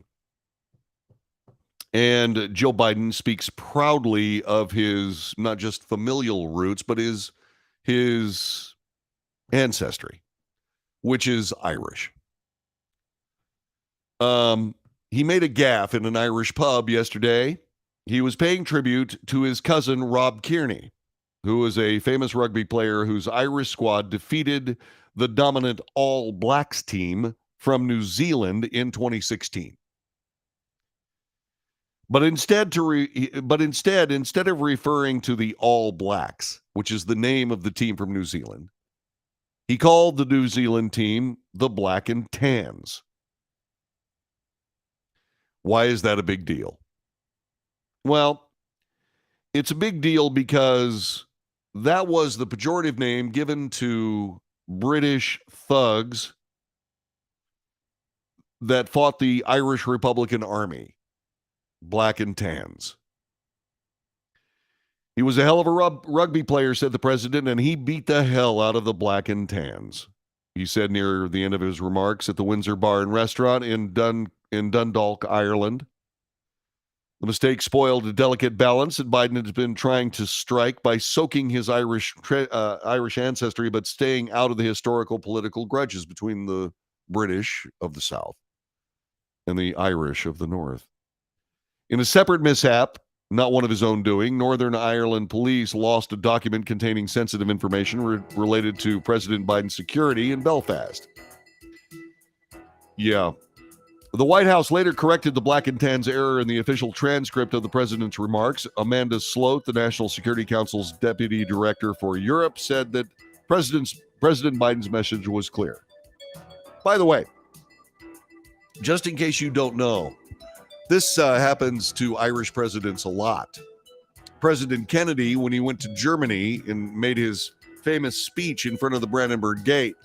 And Joe Biden speaks proudly of his not just familial roots, but his ancestry, which is Irish. He made a gaffe in an Irish pub yesterday. He was paying tribute to his cousin, Rob Kearney, who is a famous rugby player whose Irish squad defeated the dominant All Blacks team from New Zealand in 2016. But instead of referring to the All Blacks, which is the name of the team from New Zealand, he called the New Zealand team the Black and Tans. Why is that a big deal? Well, it's a big deal because that was the pejorative name given to British thugs that fought the Irish Republican Army. Black and Tans. He was a hell of a rugby player, said the president, and he beat the hell out of the Black and Tans. He said near the end of his remarks at the Windsor Bar and Restaurant in Dundalk, Ireland. The mistake spoiled a delicate balance that Biden has been trying to strike by soaking his Irish ancestry, but staying out of the historical political grudges between the British of the South and the Irish of the North. In a separate mishap, not one of his own doing, Northern Ireland police lost a document containing sensitive information related to President Biden's security in Belfast. Yeah. The White House later corrected the Black and Tans error in the official transcript of the president's remarks. Amanda Sloat, the National Security Council's deputy director for Europe, said that President Biden's message was clear. By the way, just in case you don't know, this happens to Irish presidents a lot. President Kennedy, when he went to Germany and made his famous speech in front of the Brandenburg Gate,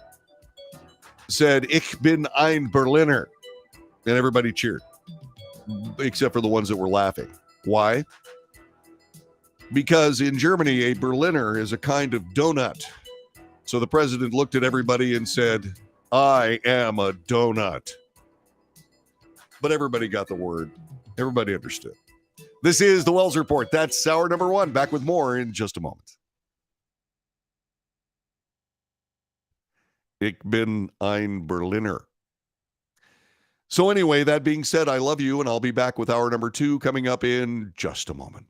said, "Ich bin ein Berliner." And everybody cheered, except for the ones that were laughing. Why? Because in Germany, a Berliner is a kind of donut. So the president looked at everybody and said, "I am a donut." But everybody got the word. Everybody understood. This is the Wells Report. That's hour number one. Back with more in just a moment. Ich bin ein Berliner. So anyway, that being said, I love you, and I'll be back with hour number two coming up in just a moment.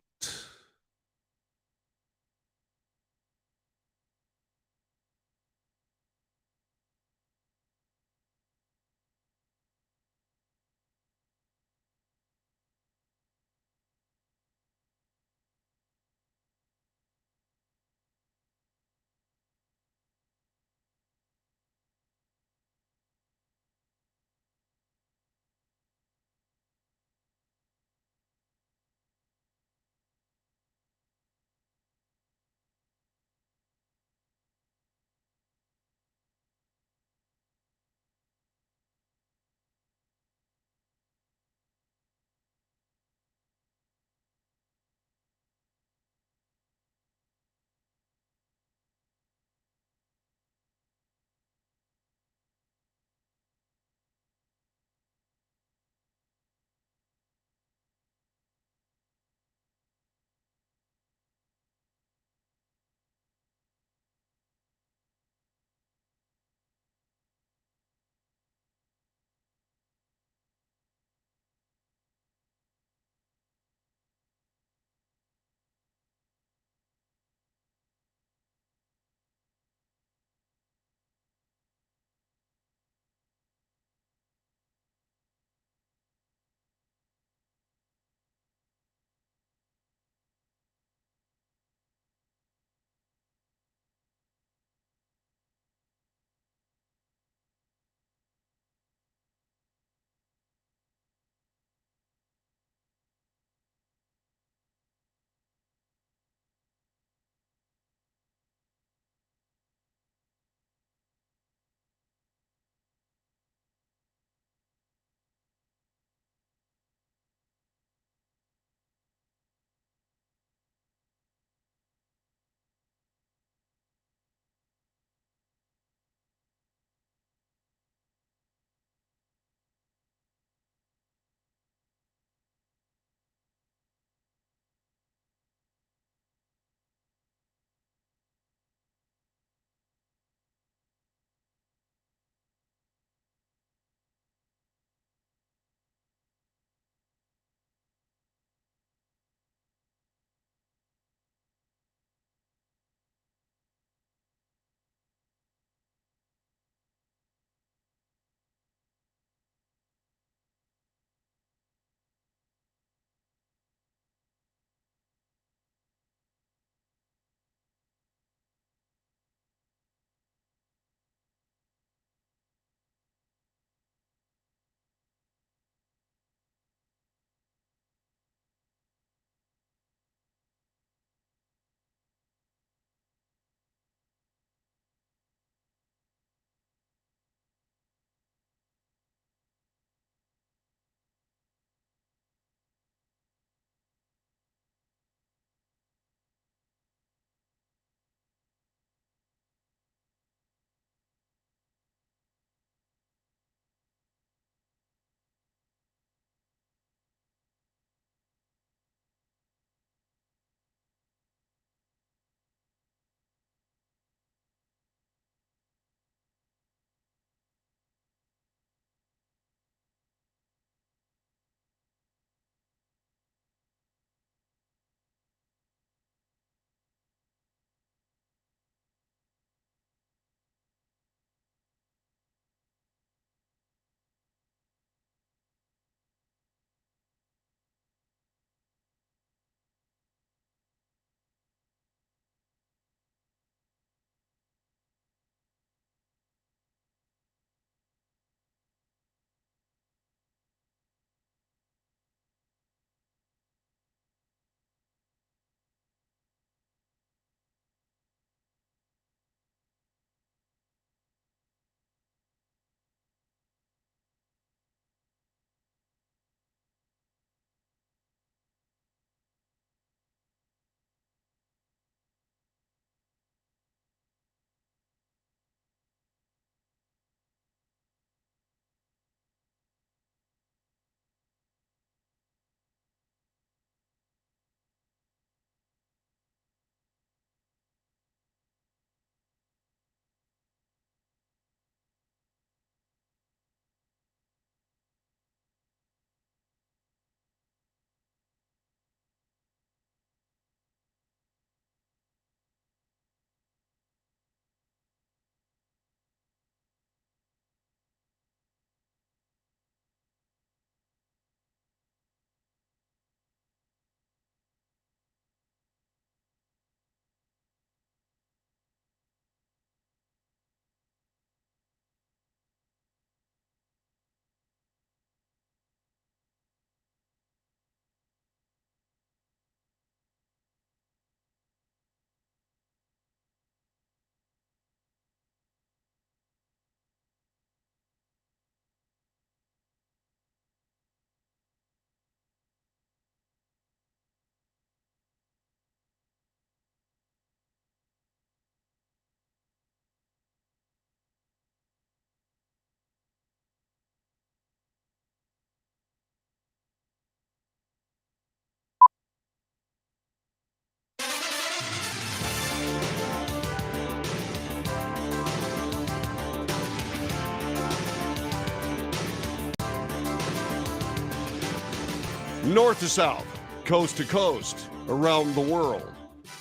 North to south, coast to coast, around the world.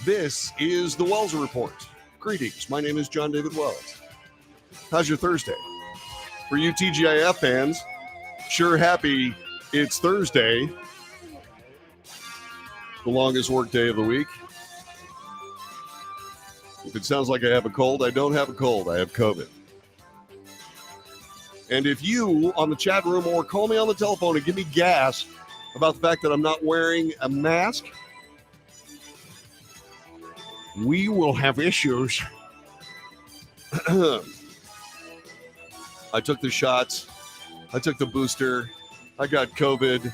This is the Wells Report. Greetings. My name is John David Wells. How's your Thursday? For you TGIF fans, sure happy it's Thursday. The longest work day of the week. If it sounds like I have a cold, I don't have a cold. I have COVID. And if you on the chat room or call me on the telephone and give me gas about the fact that I'm not wearing a mask, we will have issues. I took the shots. I took the booster. I got COVID.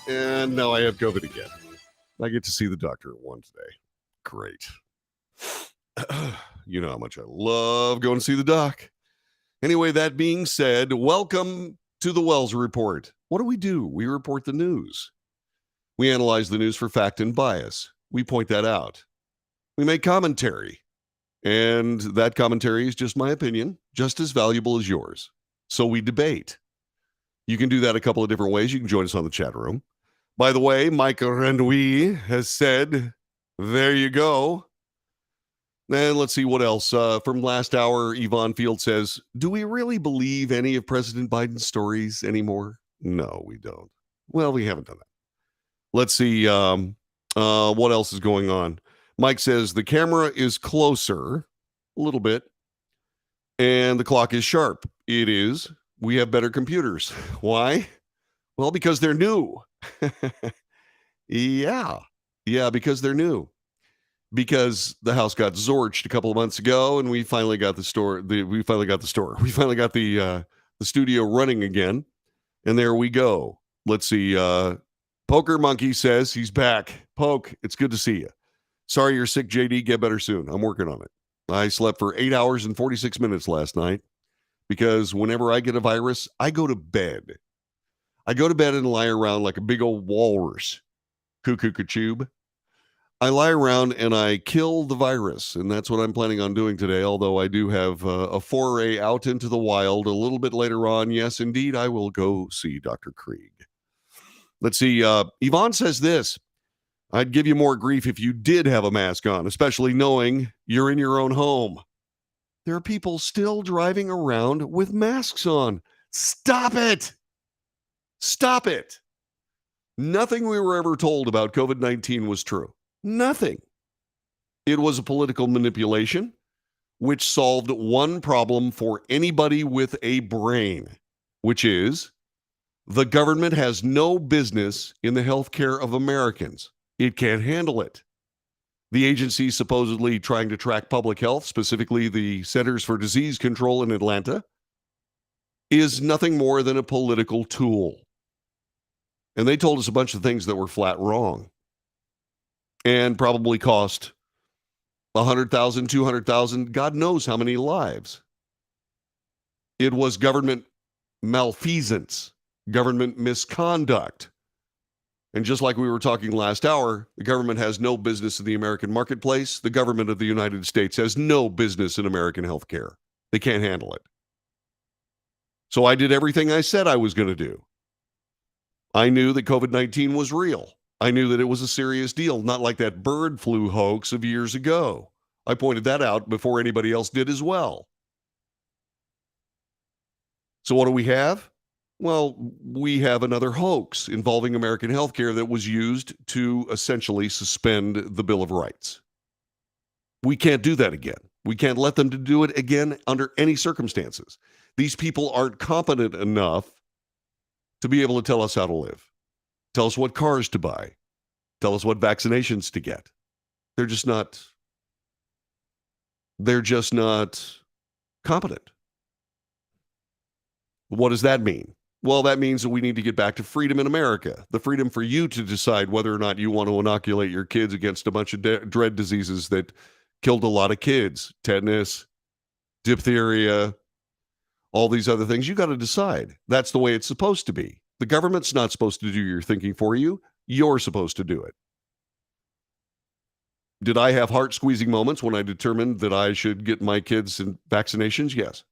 And now I have COVID again. I get to see the doctor at 1 today. Great. You know how much I love going to see the doc. Anyway, that being said, welcome to the Wells Report. What do? We report the news. We analyze the news for fact and bias. We point that out. We make commentary. And that commentary is just my opinion, just as valuable as yours. So we debate. You can do that a couple of different ways. You can join us on the chat room. By the way, Mike Renouy has said, there you go. And let's see what else. From last hour, Yvonne Field says, do we really believe any of President Biden's stories anymore? No, we don't. Well, we haven't done that. Let's see what else is going on. Mike says the camera is closer a little bit and the clock is sharp. It is. We have better computers. Why? Well, because they're new. Yeah, because they're new. Because the house got zorched a couple of months ago, and we finally got the studio running again, and there we go. Let's see. Poker Monkey says he's back. Poke, it's good to see you. Sorry you're sick, JD. Get better soon. I'm working on it. I slept for 8 hours and 46 minutes last night because whenever I get a virus, I go to bed. I go to bed and lie around like a big old walrus. Cuckoo-ca-tube. I lie around and I kill the virus, and that's what I'm planning on doing today, although I do have a foray out into the wild a little bit later on. Yes, indeed, I will go see Dr. Krieg. Let's see. Yvonne says this. I'd give you more grief if you did have a mask on, especially knowing you're in your own home. There are people still driving around with masks on. Stop it. Stop it. Nothing we were ever told about COVID-19 was true. Nothing. It was a political manipulation which solved one problem for anybody with a brain, which is the government has no business in the health care of Americans. It can't handle it. The agency supposedly trying to track public health, specifically the Centers for Disease Control in Atlanta, is nothing more than a political tool. And they told us a bunch of things that were flat wrong. And probably cost 100,000, 200,000, God knows how many lives. It was government malfeasance, government misconduct. And just like we were talking last hour, the government has no business in the American marketplace. The government of the United States has no business in American healthcare. They can't handle it. So I did everything I said I was going to do. I knew that COVID-19 was real. I knew that it was a serious deal, not like that bird flu hoax of years ago. I pointed that out before anybody else did as well. So what do we have? Well, we have another hoax involving American healthcare that was used to essentially suspend the Bill of Rights. We can't do that again. We can't let them do it again under any circumstances. These people aren't competent enough to be able to tell us how to live. Tell us what cars to buy. Tell us what vaccinations to get. They're just not competent. What does that mean? Well, that means that we need to get back to freedom in America. The freedom for you to decide whether or not you want to inoculate your kids against a bunch of dread diseases that killed a lot of kids. Tetanus, diphtheria, all these other things. You got to decide. That's the way it's supposed to be. The government's not supposed to do your thinking for you. You're supposed to do it. Did I have heart-squeezing moments when I determined that I should get my kids in vaccinations? Yes.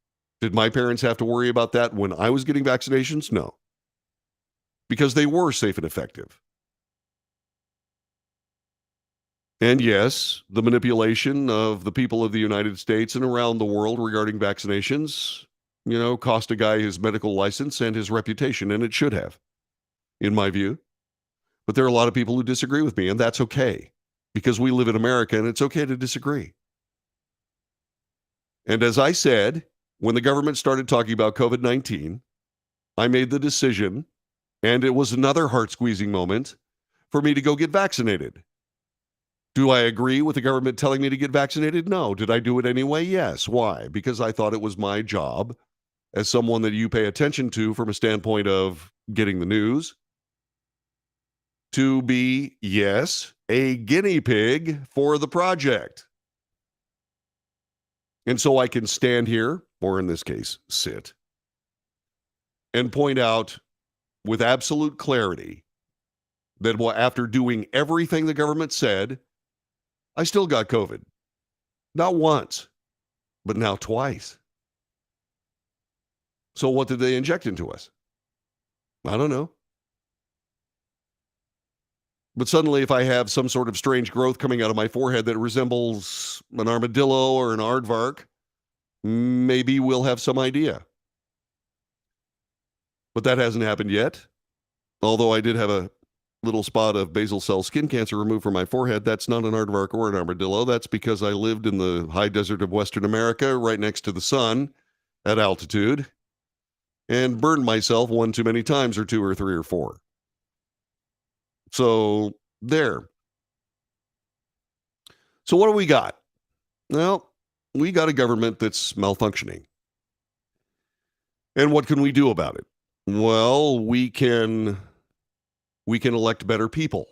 Did my parents have to worry about that when I was getting vaccinations? No. because they were safe and effective. And yes, the manipulation of the people of the United States and around the world regarding vaccinations, cost a guy his medical license and his reputation, and it should have, in my view. But there are a lot of people who disagree with me, and that's okay, because we live in America, and it's okay to disagree. And as I said, when the government started talking about COVID-19, I made the decision, and it was another heart-squeezing moment, for me to go get vaccinated. Do I agree with the government telling me to get vaccinated? No. Did I do it anyway? Yes. Why? Because I thought it was my job, as someone that you pay attention to from a standpoint of getting the news, to be, yes, a guinea pig for the project. And so I can stand here, or in this case, sit, and point out with absolute clarity that after doing everything the government said, I still got COVID. Not once, but now twice. So what did they inject into us? I don't know. But suddenly, if I have some sort of strange growth coming out of my forehead that resembles an armadillo or an aardvark, maybe we'll have some idea. But that hasn't happened yet. Although I did have a little spot of basal cell skin cancer removed from my forehead. That's not an aardvark or an armadillo. That's because I lived in the high desert of Western America, right next to the sun at altitude, and burned myself one too many times, or two or three or four. So there. So what do we got? Well, we got a government that's malfunctioning. And what can we do about it? Well, we can elect better people.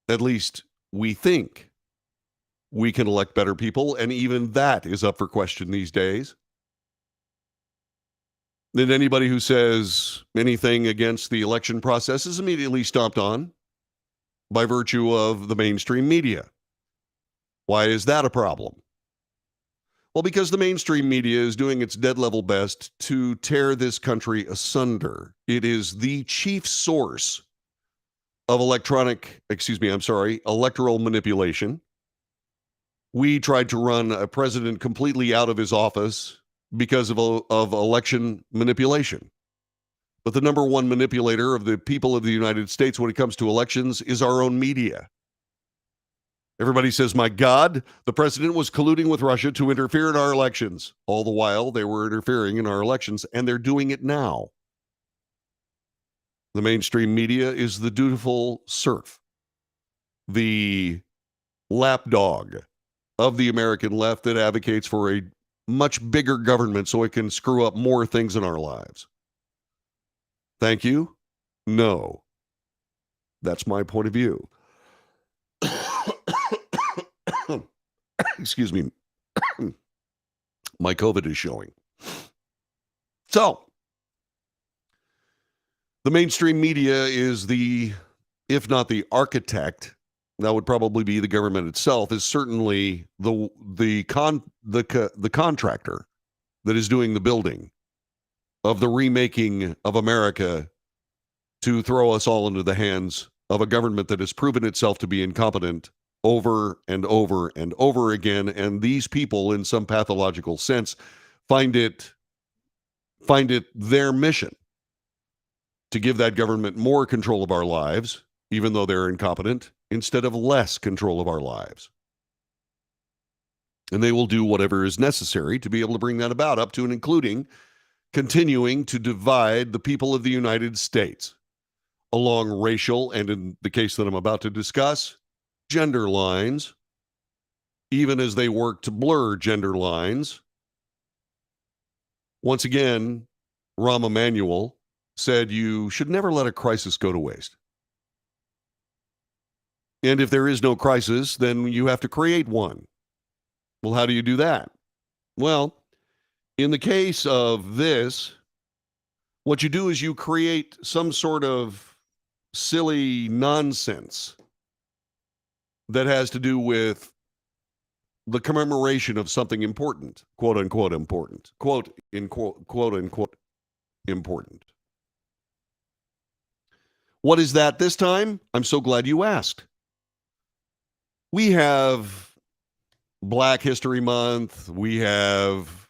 At least we think we can elect better people, and even that is up for question these days. Then anybody who says anything against the election process is immediately stomped on by virtue of the mainstream media. Why is that a problem? Well, because the mainstream media is doing its dead level best to tear this country asunder. It is the chief source of electoral manipulation. We tried to run a president completely out of his office because of election manipulation. But the number one manipulator of the people of the United States when it comes to elections is our own media. Everybody says, my God, the president was colluding with Russia to interfere in our elections. All the while, they were interfering in our elections, and they're doing it now. The mainstream media is the dutiful serf, the lapdog of the American left that advocates for a much bigger government so it can screw up more things in our lives. Thank you? No. That's my point of view. Excuse me. My COVID is showing. So, the mainstream media is if not the architect, that would probably be the government itself, is certainly the contractor that is doing the building of the remaking of America to throw us all into the hands of a government that has proven itself to be incompetent over and over and over again. And these people, in some pathological sense, find it their mission to give that government more control of our lives, even though they're incompetent, instead of less control of our lives. And they will do whatever is necessary to be able to bring that about, up to and including continuing to divide the people of the United States along racial, and in the case that I'm about to discuss, gender lines, even as they work to blur gender lines. Once again, Rahm Emanuel said you should never let a crisis go to waste. And if there is no crisis, then you have to create one. Well, how do you do that? Well, in the case of this, what you do is you create some sort of silly nonsense that has to do with the commemoration of something important, quote unquote important, quote unquote important. What is that this time? I'm so glad you asked. We have Black History Month. We have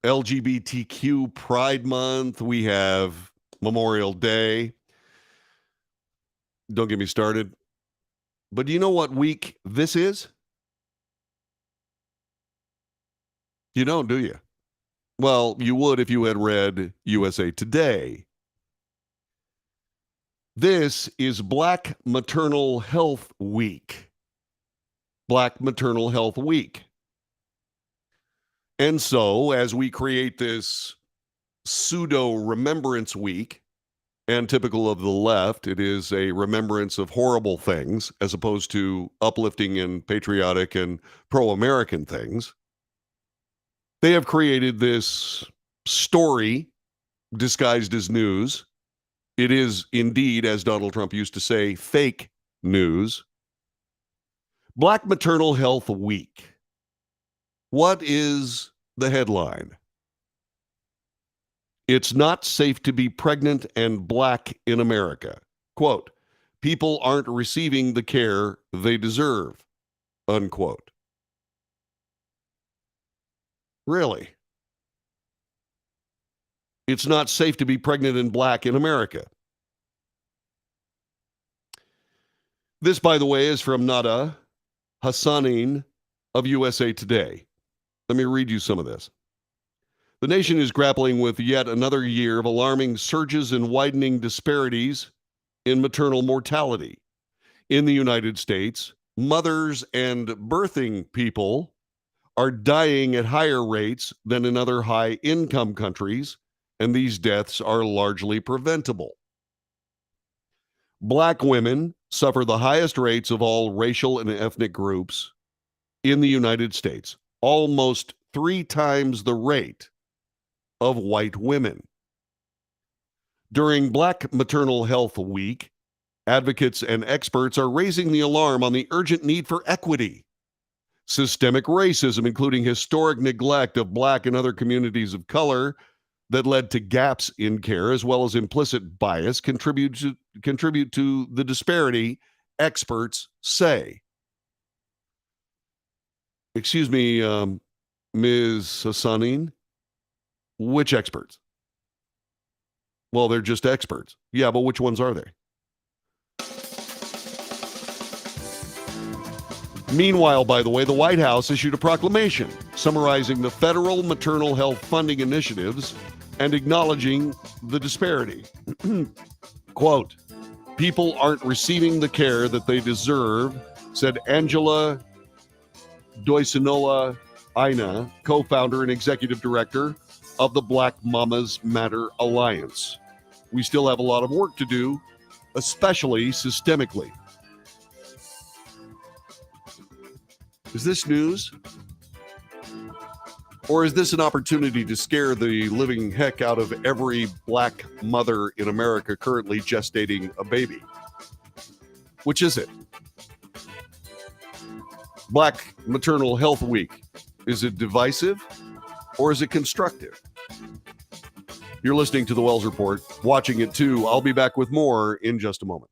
LGBTQ Pride Month. We have Memorial Day. Don't get me started. But do you know what week this is? You don't, do you? Well, you would if you had read USA Today. This is Black Maternal Health Week. Black Maternal Health Week. And so, as we create this pseudo remembrance week, and typical of the left, it is a remembrance of horrible things as opposed to uplifting and patriotic and pro American things. They have created this story disguised as news. It is indeed, as Donald Trump used to say, fake news. Black Maternal Health Week. What is the headline? It's not safe to be pregnant and Black in America. Quote, people aren't receiving the care they deserve. Unquote. Really? It's not safe to be pregnant and Black in America. This, by the way, is from Nada Hassanin of USA Today. Let me read you some of this. The nation is grappling with yet another year of alarming surges and widening disparities in maternal mortality. In the United States, mothers and birthing people are dying at higher rates than in other high-income countries, and these deaths are largely preventable. Black women suffer the highest rates of all racial and ethnic groups in the United States, almost 3 times the rate of white women. During Black Maternal Health Week, advocates and experts are raising the alarm on the urgent need for equity. Systemic racism, including historic neglect of Black and other communities of color that led to gaps in care, as well as implicit bias, contribute to the disparity, experts say. Excuse me, Ms. Hassanin, which experts? Well, they're just experts. Yeah, but which ones are they? Meanwhile, by the way, the White House issued a proclamation summarizing the federal maternal health funding initiatives and acknowledging the disparity. Quote, people aren't receiving the care that they deserve, said Angela Doisinola Aina, co-founder and executive director of the Black Mamas Matter Alliance. We still have a lot of work to do, especially systemically. Is this news? Or is this an opportunity to scare the living heck out of every Black mother in America currently gestating a baby? Which is it? Black Maternal Health Week. Is it divisive or is it constructive? You're listening to the Wells Report, watching it too. I'll be back with more in just a moment.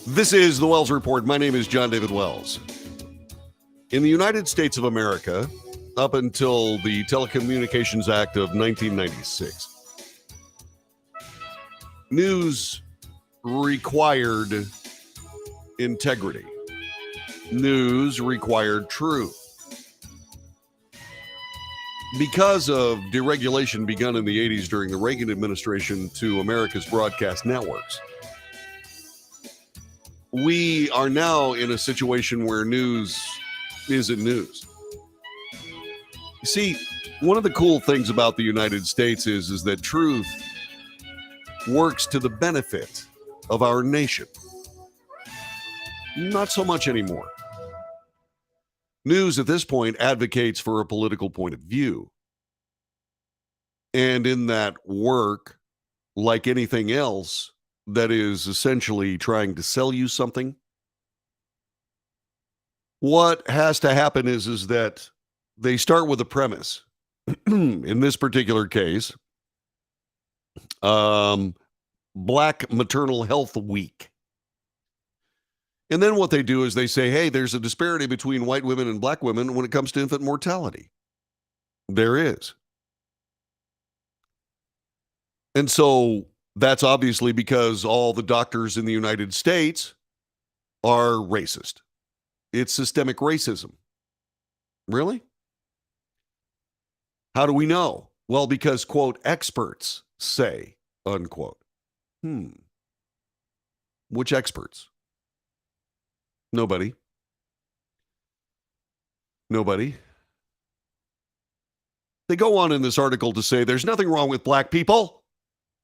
This is the Wells Report. My name is John David Wells. In the United States of America, up until the Telecommunications Act of 1996, news required integrity. News required truth. Because of deregulation begun in the 80s during the Reagan administration to America's broadcast networks, we are now in a situation where news isn't news. You see, one of the cool things about the United States is that truth works to the benefit of our nation. Not so much anymore. News at this point advocates for a political point of view. And in that work, like anything else that is essentially trying to sell you something, what has to happen is that they start with a premise. In this particular case, Black Maternal Health Week. And then what they do is they say, hey, there's a disparity between white women and black women when it comes to infant mortality. There is. And so that's obviously because all the doctors in the United States are racist. It's systemic racism. Really? How do we know? Well, because, quote, experts say, unquote. Which experts? Nobody. They go on in this article to say there's nothing wrong with black people.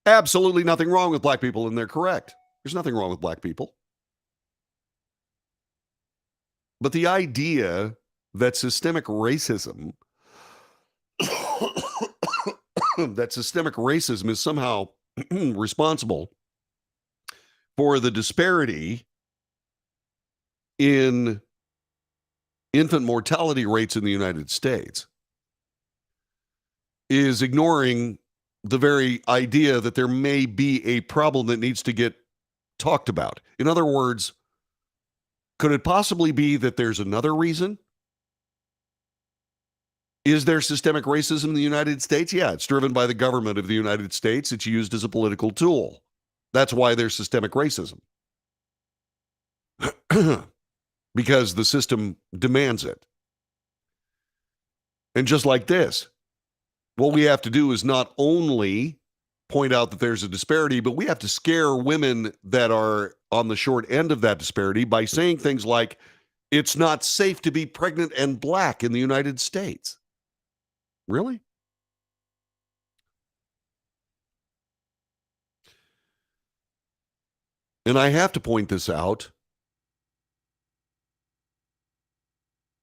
Absolutely nothing wrong with black people, and they're correct. There's nothing wrong with black people. But the idea that systemic racism is somehow responsible for the disparity in infant mortality rates in the United States is ignoring the very idea that there may be a problem that needs to get talked about. In other words, could it possibly be that there's another reason? Is there systemic racism in the United States? Yeah, it's driven by the government of the United States. It's used as a political tool. That's why there's systemic racism. Because the system demands it. And just like this, what we have to do is not only point out that there's a disparity, but we have to scare women that are on the short end of that disparity by saying things like, it's not safe to be pregnant and black in the United States. Really? And I have to point this out.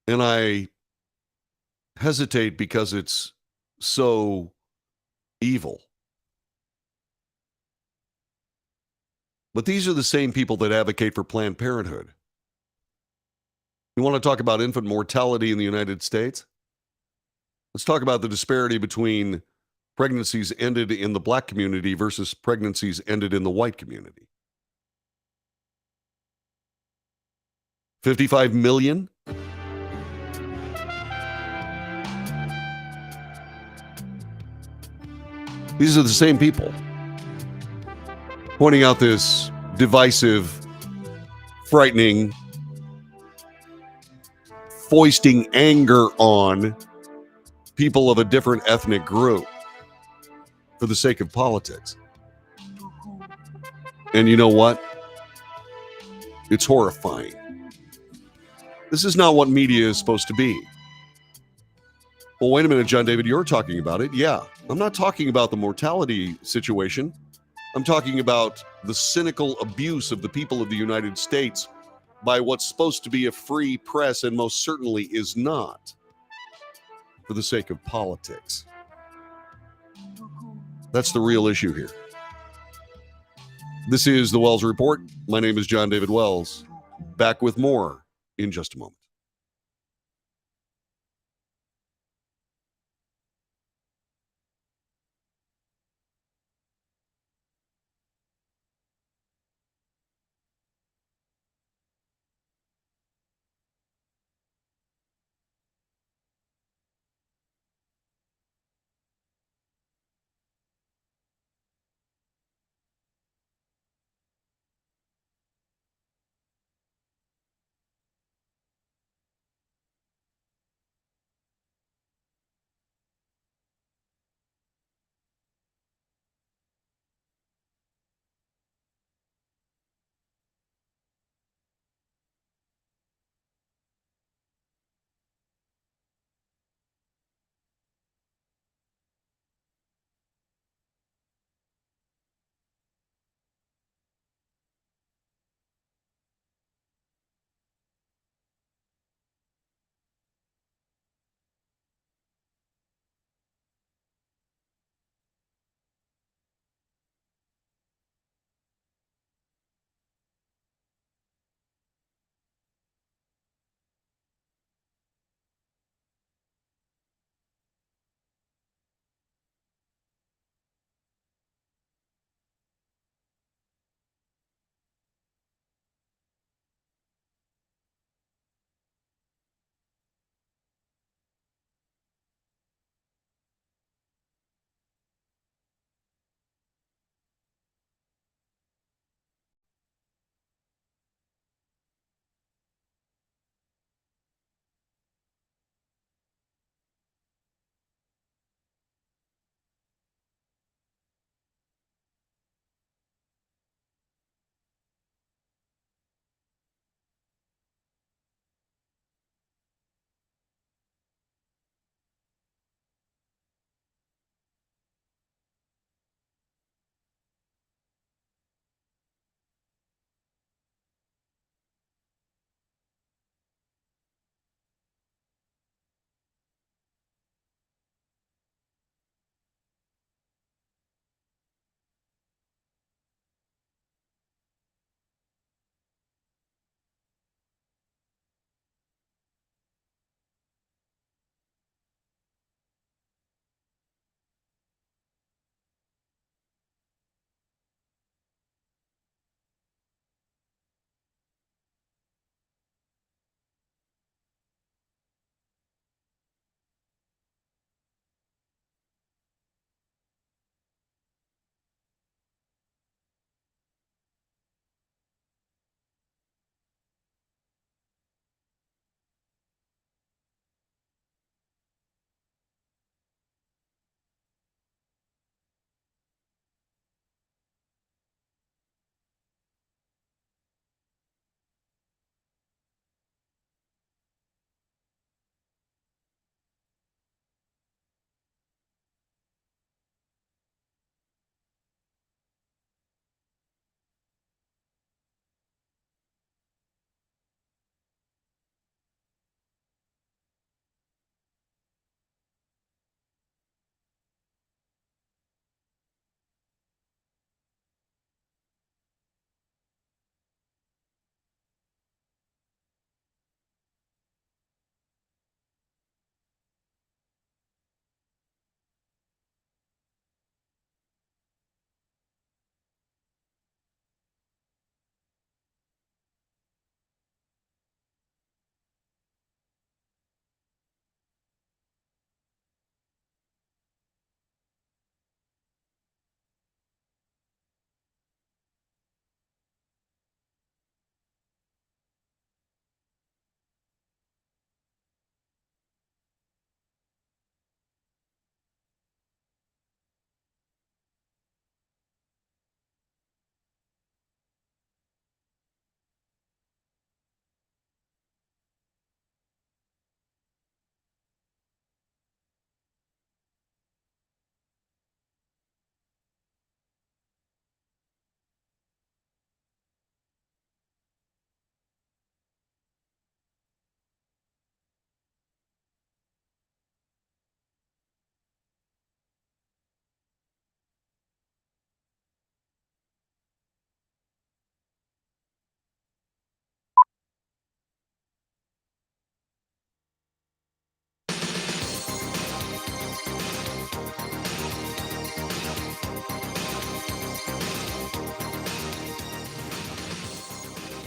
And I hesitate because it's so evil. But these are the same people that advocate for Planned Parenthood. You want to talk about infant mortality in the United States? Let's talk about the disparity between pregnancies ended in the black community versus pregnancies ended in the white community. 55 million? These are the same people pointing out this divisive, frightening, foisting anger on people of a different ethnic group for the sake of politics. And you know what? It's horrifying. This is not what media is supposed to be. Well, wait a minute, John David, you're talking about it. Yeah, I'm not talking about the mortality situation. I'm talking about the cynical abuse of the people of the United States by what's supposed to be a free press and most certainly is not, for the sake of politics. That's the real issue here. This is the Wells Report. My name is John David Wells. Back with more in just a moment.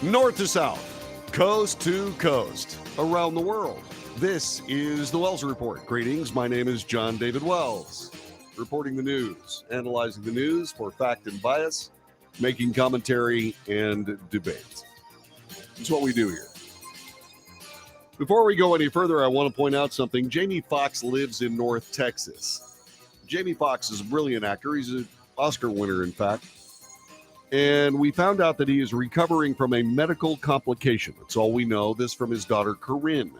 North to south, coast to coast, around the world. This is the Wells Report. Greetings, my name is John David Wells. Reporting the news, analyzing the news for fact and bias, making commentary and debate. That's what we do here. Before we go any further, I want to point out something. Jamie Foxx lives in North Texas. Jamie Foxx is a brilliant actor. He's an Oscar winner, in fact. And we found out that he is recovering from a medical complication. That's all we know. This from his daughter, Corinne.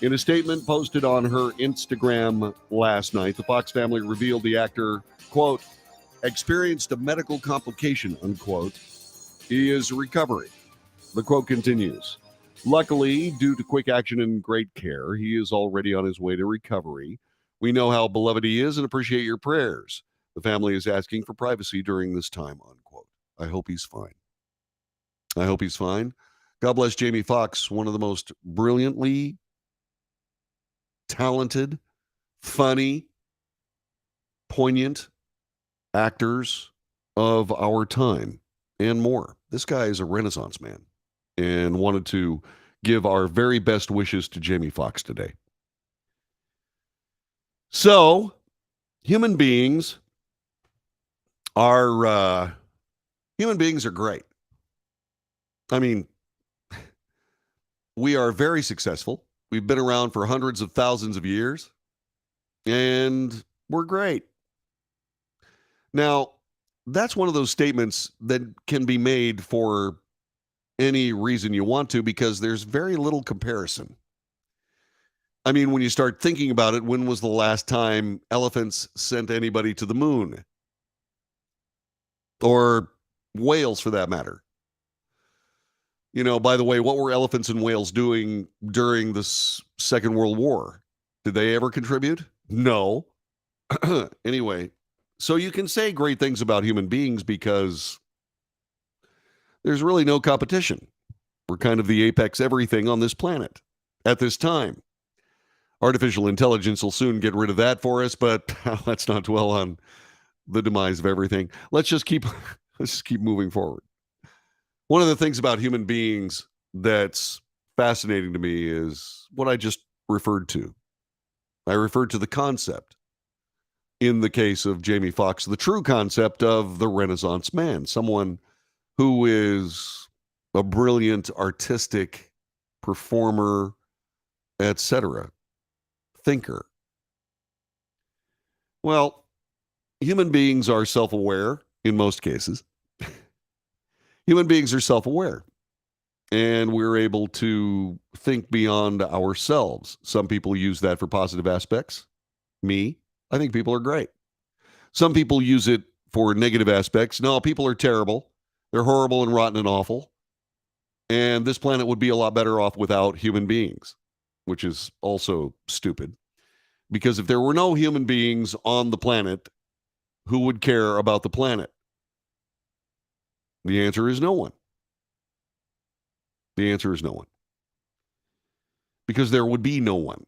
In a statement posted on her Instagram last night, the Fox family revealed the actor, quote, experienced a medical complication, unquote. He is recovering. The quote continues. Luckily, due to quick action and great care, he is already on his way to recovery. We know how beloved he is and appreciate your prayers. The family is asking for privacy during this time, unquote. I hope he's fine. I hope he's fine. God bless Jamie Foxx, one of the most brilliantly talented, funny, poignant actors of our time and more. This guy is a Renaissance man and wanted to give our very best wishes to Jamie Foxx today. So, human beings are great. I mean, we are very successful. We've been around for hundreds of thousands of years, and we're great. Now, that's one of those statements that can be made for any reason you want to, because there's very little comparison. I mean, when you start thinking about it, when was the last time elephants sent anybody to the moon? Or whales, for that matter. You know, by the way, what were elephants and whales doing during the Second World War? Did they ever contribute? No. Anyway, so you can say great things about human beings because there's really no competition. We're kind of the apex everything on this planet at this time. Artificial intelligence will soon get rid of that for us, but let's not dwell on the demise of everything. Let's just keep moving forward. One of the things about human beings that's fascinating to me is what I just referred to. I referred to the concept, in the case of Jamie Foxx, the true concept of the Renaissance man, someone who is a brilliant artistic performer, etc., thinker. Well, human beings are self-aware in most cases. Human beings are self-aware, and we're able to think beyond ourselves. Some people use that for positive aspects. Me, I think people are great. Some people use it for negative aspects. No, people are terrible. They're horrible and rotten and awful. And this planet would be a lot better off without human beings, which is also stupid. Because if there were no human beings on the planet, who would care about the planet? The answer is no one. The answer is no one. Because there would be no one.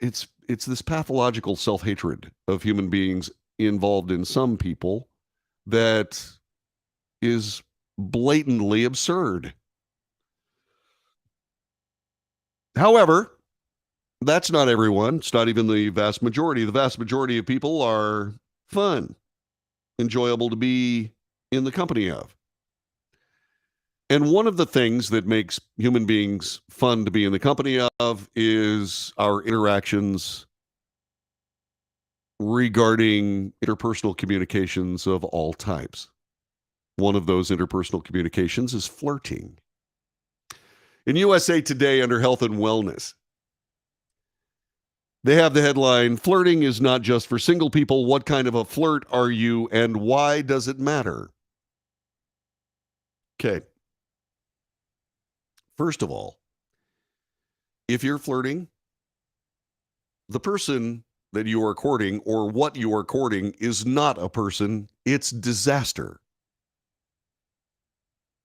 It's this pathological self-hatred of human beings involved in some people that is blatantly absurd. However, that's not everyone. It's not even the vast majority. The vast majority of people are fun, enjoyable to be in the company of. And one of the things that makes human beings fun to be in the company of is our interactions regarding interpersonal communications of all types. One of those interpersonal communications is flirting. In USA Today, under Health and Wellness, they have the headline, "Flirting is not just for single people. What kind of a flirt are you and why does it matter?" Okay. First of all, if you're flirting, the person that you are courting or what you are courting is not a person, it's disaster.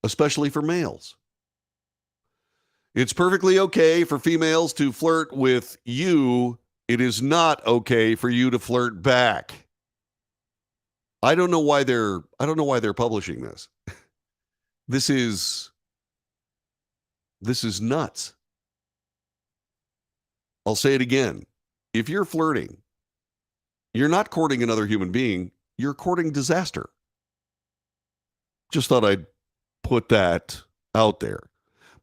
Especially for males. It's perfectly okay for females to flirt with you. It is not okay for you to flirt back. I don't know why they're publishing this. This is nuts. I'll say it again. If you're flirting, you're not courting another human being, you're courting disaster. Just thought I'd put that out there.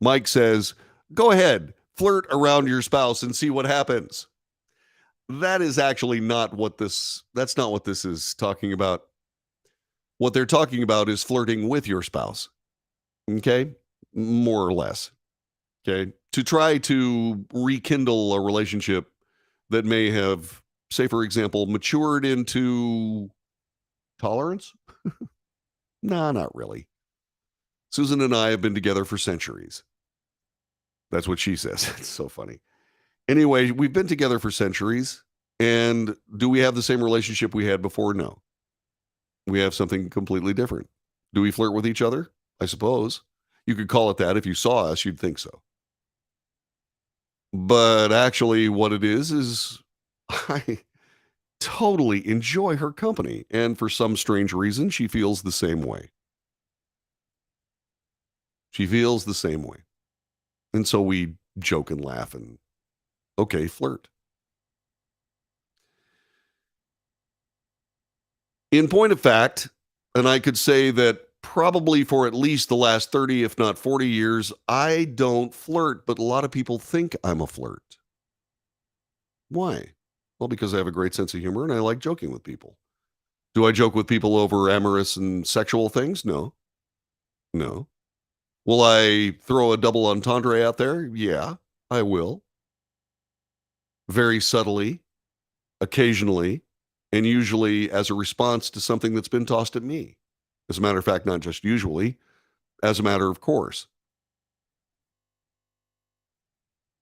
Mike says, go ahead, flirt around your spouse and see what happens. That is actually not that's not what this is talking about. What they're talking about is flirting with your spouse. Okay? More or less. Okay? To try to rekindle a relationship that may have, say, for example, matured into tolerance? Nah, not really. Susan and I have been together for centuries. That's what she says. It's so funny. Anyway, we've been together for centuries. And do we have the same relationship we had before? No. We have something completely different. Do we flirt with each other? I suppose. You could call it that. If you saw us, you'd think so. But actually, what it is I totally enjoy her company. And for some strange reason, she feels the same way. She feels the same way. And so we joke and laugh and, okay, flirt. In point of fact, and I could say that probably for at least the last 30, if not 40 years, I don't flirt, but a lot of people think I'm a flirt. Why? Well, because I have a great sense of humor and I like joking with people. Do I joke with people over amorous and sexual things? No. No. Will I throw a double entendre out there? Yeah, I will. Very subtly, occasionally, and usually as a response to something that's been tossed at me. As a matter of fact, not just usually, as a matter of course.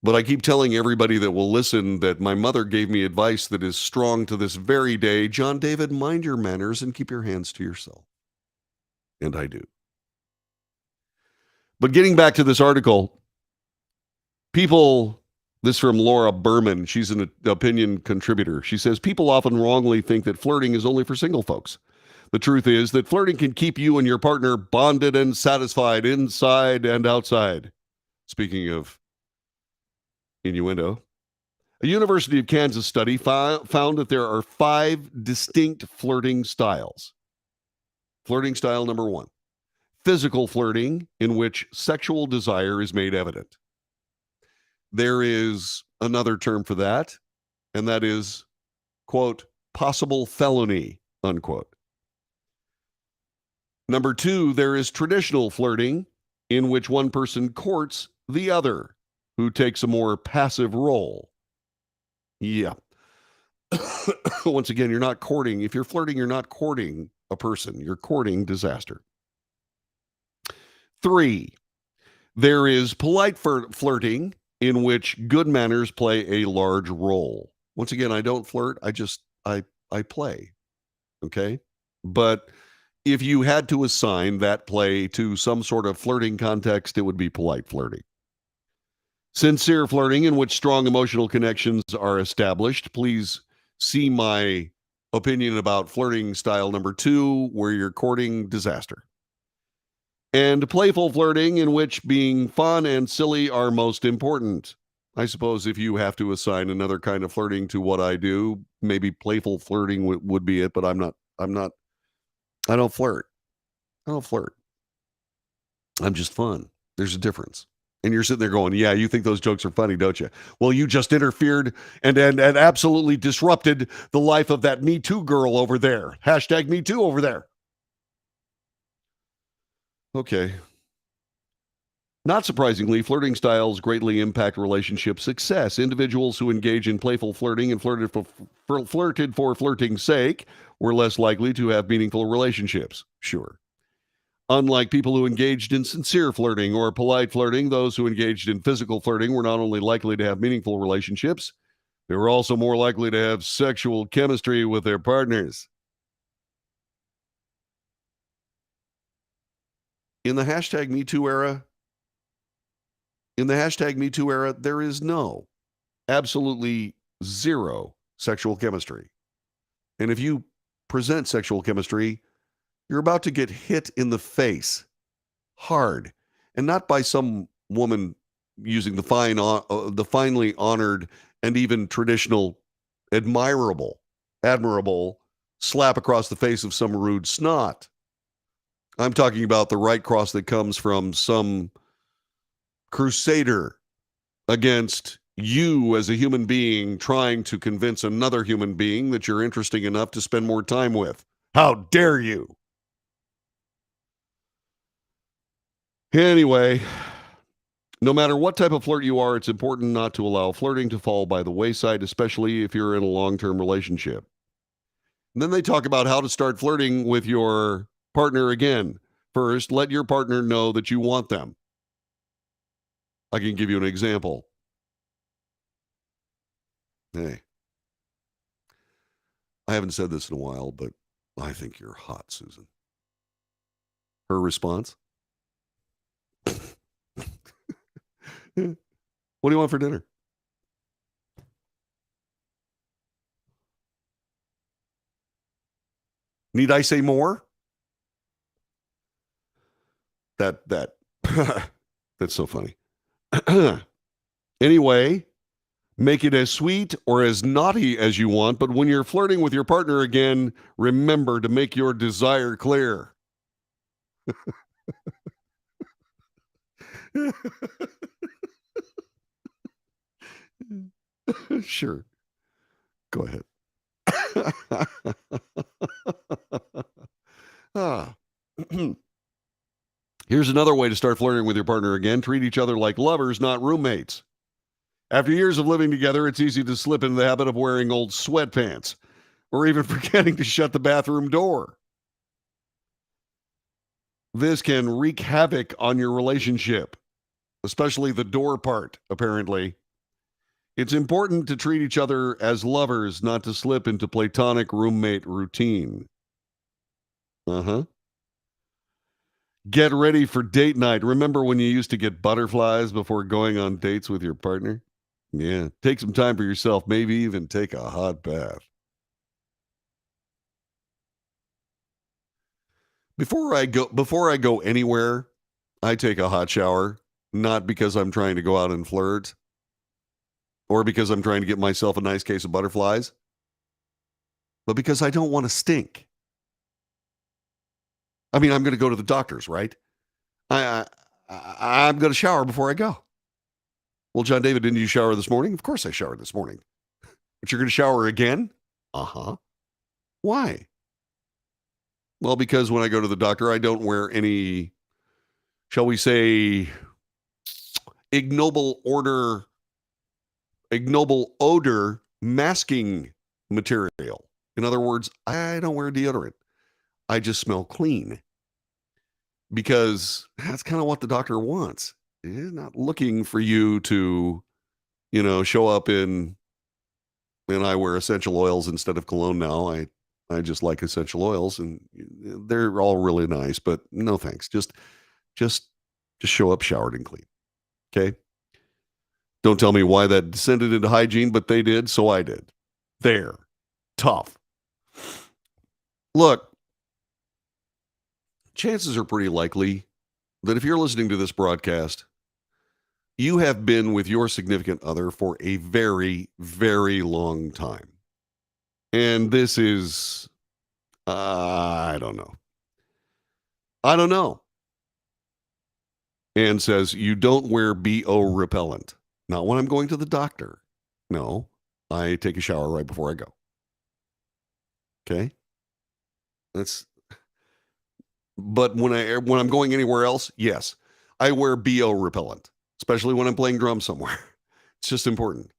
But I keep telling everybody that will listen that my mother gave me advice that is strong to this very day. John David, mind your manners and keep your hands to yourself. And I do. But getting back to this article, this from Laura Berman. She's an opinion contributor. She says, people often wrongly think that flirting is only for single folks. The truth is that flirting can keep you and your partner bonded and satisfied inside and outside. Speaking of innuendo, a University of Kansas study found that there are 5 distinct flirting styles. Flirting style number 1, physical flirting, in which sexual desire is made evident. There is another term for that, and that is, quote, possible felony, unquote. Number 2, there is traditional flirting, in which one person courts the other, who takes a more passive role. Yeah. Once again, you're not courting. If you're flirting, you're not courting a person. You're courting disaster. 3, there is polite flirting, in which good manners play a large role. Once again, I don't flirt. I play. Okay? But if you had to assign that play to some sort of flirting context, it would be polite flirting. Sincere flirting, in which strong emotional connections are established. Please see my opinion about flirting style number 2, where you're courting disaster. And playful flirting, in which being fun and silly are most important. I suppose if you have to assign another kind of flirting to what I do, maybe playful flirting would be it, but I don't flirt. I don't flirt. I'm just fun. There's a difference. And you're sitting there going, yeah, you think those jokes are funny, don't you? Well, you just interfered and absolutely disrupted the life of that Me Too girl over there. Hashtag Me Too over there. Okay. Not surprisingly, flirting styles greatly impact relationship success. Individuals who engage in playful flirting and flirted for flirting's sake were less likely to have meaningful relationships. Sure. Unlike people who engaged in sincere flirting or polite flirting, those who engaged in physical flirting were not only likely to have meaningful relationships, they were also more likely to have sexual chemistry with their partners. In the hashtag Me Too era, there is absolutely zero sexual chemistry. And if you present sexual chemistry, you're about to get hit in the face hard, and not by some woman using the finely honored and even traditional admirable slap across the face of some rude snot. I'm talking about the right cross that comes from some crusader against you as a human being trying to convince another human being that you're interesting enough to spend more time with. How dare you? Anyway, no matter what type of flirt you are, it's important not to allow flirting to fall by the wayside, especially if you're in a long-term relationship. And then they talk about how to start flirting with your partner again. First, let your partner know that you want them. I can give you an example. Hey, I haven't said this in a while, but I think you're hot, Susan. Her response? What do you want for dinner? Need I say more? That that's so funny. Anyway, make it as sweet or as naughty as you want, but when you're flirting with your partner again, remember to make your desire clear. Sure. Go ahead. Ah. Here's another way to start flirting with your partner again. Treat each other like lovers, not roommates. After years of living together, it's easy to slip into the habit of wearing old sweatpants or even forgetting to shut the bathroom door. This can wreak havoc on your relationship, especially the door part, apparently. It's important to treat each other as lovers, not to slip into platonic roommate routine. Get ready for date night. Remember when you used to get butterflies before going on dates with your partner? Yeah. Take some time for yourself. Maybe even take a hot bath. Before I go anywhere, I take a hot shower, not because I'm trying to go out and flirt or because I'm trying to get myself a nice case of butterflies, but because I don't want to stink. I mean, I'm going to go to the doctor's, right? I'm going to shower before I go. Well, John David, didn't you shower this morning? Of course I showered this morning. But you're going to shower again? Uh-huh. Why? Well, because when I go to the doctor, I don't wear any, shall we say, ignoble odor masking material. In other words, I don't wear deodorant. I just smell clean. Because that's kind of what the doctor wants. He's not looking for you to, show up and I wear essential oils instead of cologne now. I just like essential oils and they're all really nice, but no thanks. Just show up showered and clean. Okay? Don't tell me why that descended into hygiene, but they did, so I did. There. Tough. Look, chances are pretty likely that if you're listening to this broadcast, you have been with your significant other for a very, very long time. And this is, I don't know. And says, you don't wear BO repellent. Not when I'm going to the doctor. No, I take a shower right before I go. Okay? But when I'm going anywhere else, yes, I wear BO repellent, especially when I'm playing drums somewhere. It's just important.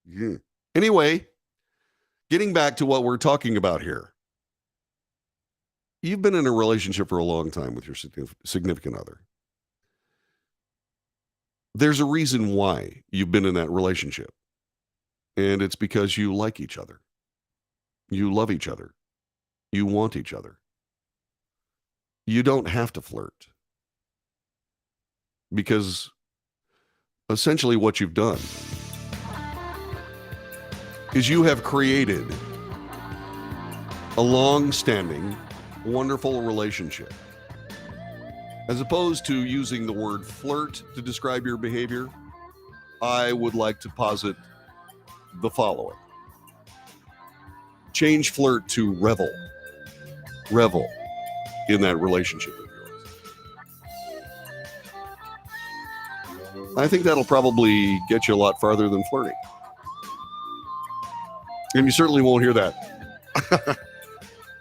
Yeah. Anyway, getting back to what we're talking about here. You've been in a relationship for a long time with your significant other. There's a reason why you've been in that relationship. And it's because you like each other. You love each other. You want each other. You don't have to flirt. Because essentially what you've done is you have created a long-standing, wonderful relationship. As opposed to using the word flirt to describe your behavior, I would like to posit the following. Change flirt to revel. Revel in that relationship of yours. I think that'll probably get you a lot farther than flirting. And you certainly won't hear that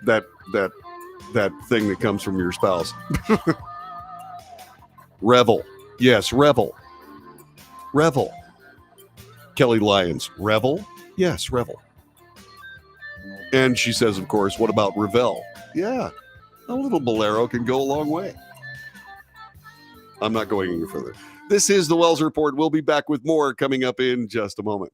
that thing that comes from your spouse. Revel. Yes, revel. Revel. Kelly Lyons, revel? Yes, revel. And she says, of course, what about revel? Yeah, a little bolero can go a long way. I'm not going any further. This is the Wells Report. We'll be back with more coming up in just a moment.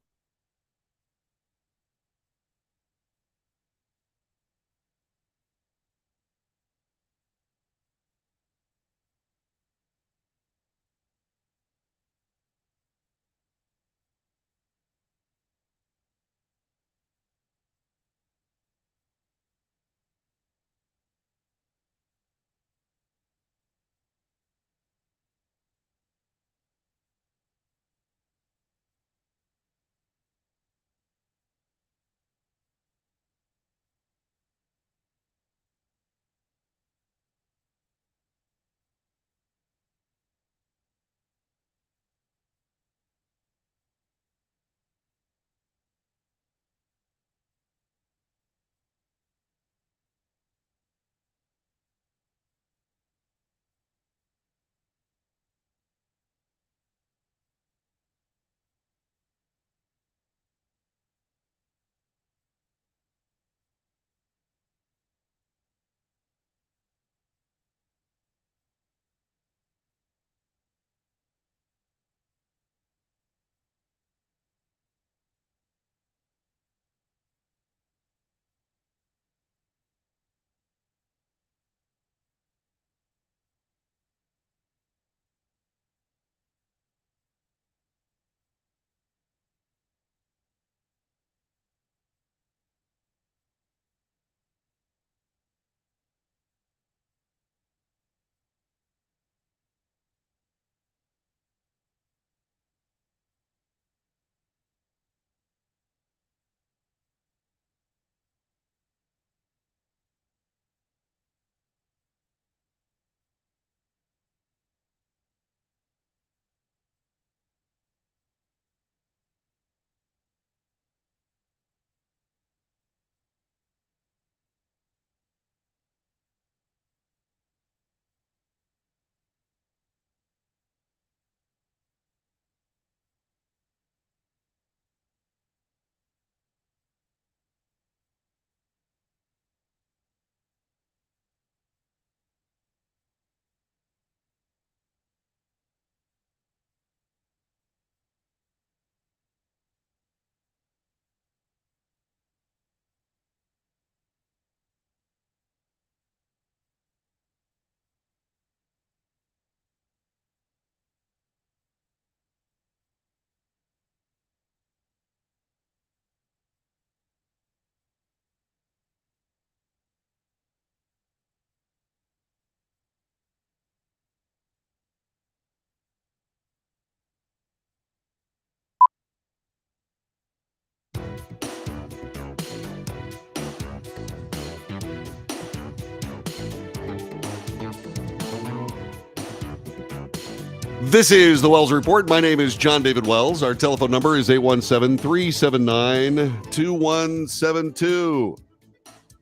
This is the Wells Report. My name is John David Wells. Our telephone number is 817-379-2172.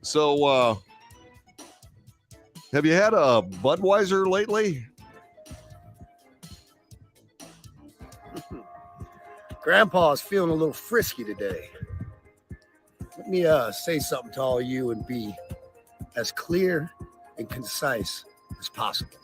So, have you had a Budweiser lately? Grandpa's feeling a little frisky today. Let me say something to all you and be as clear and concise as possible.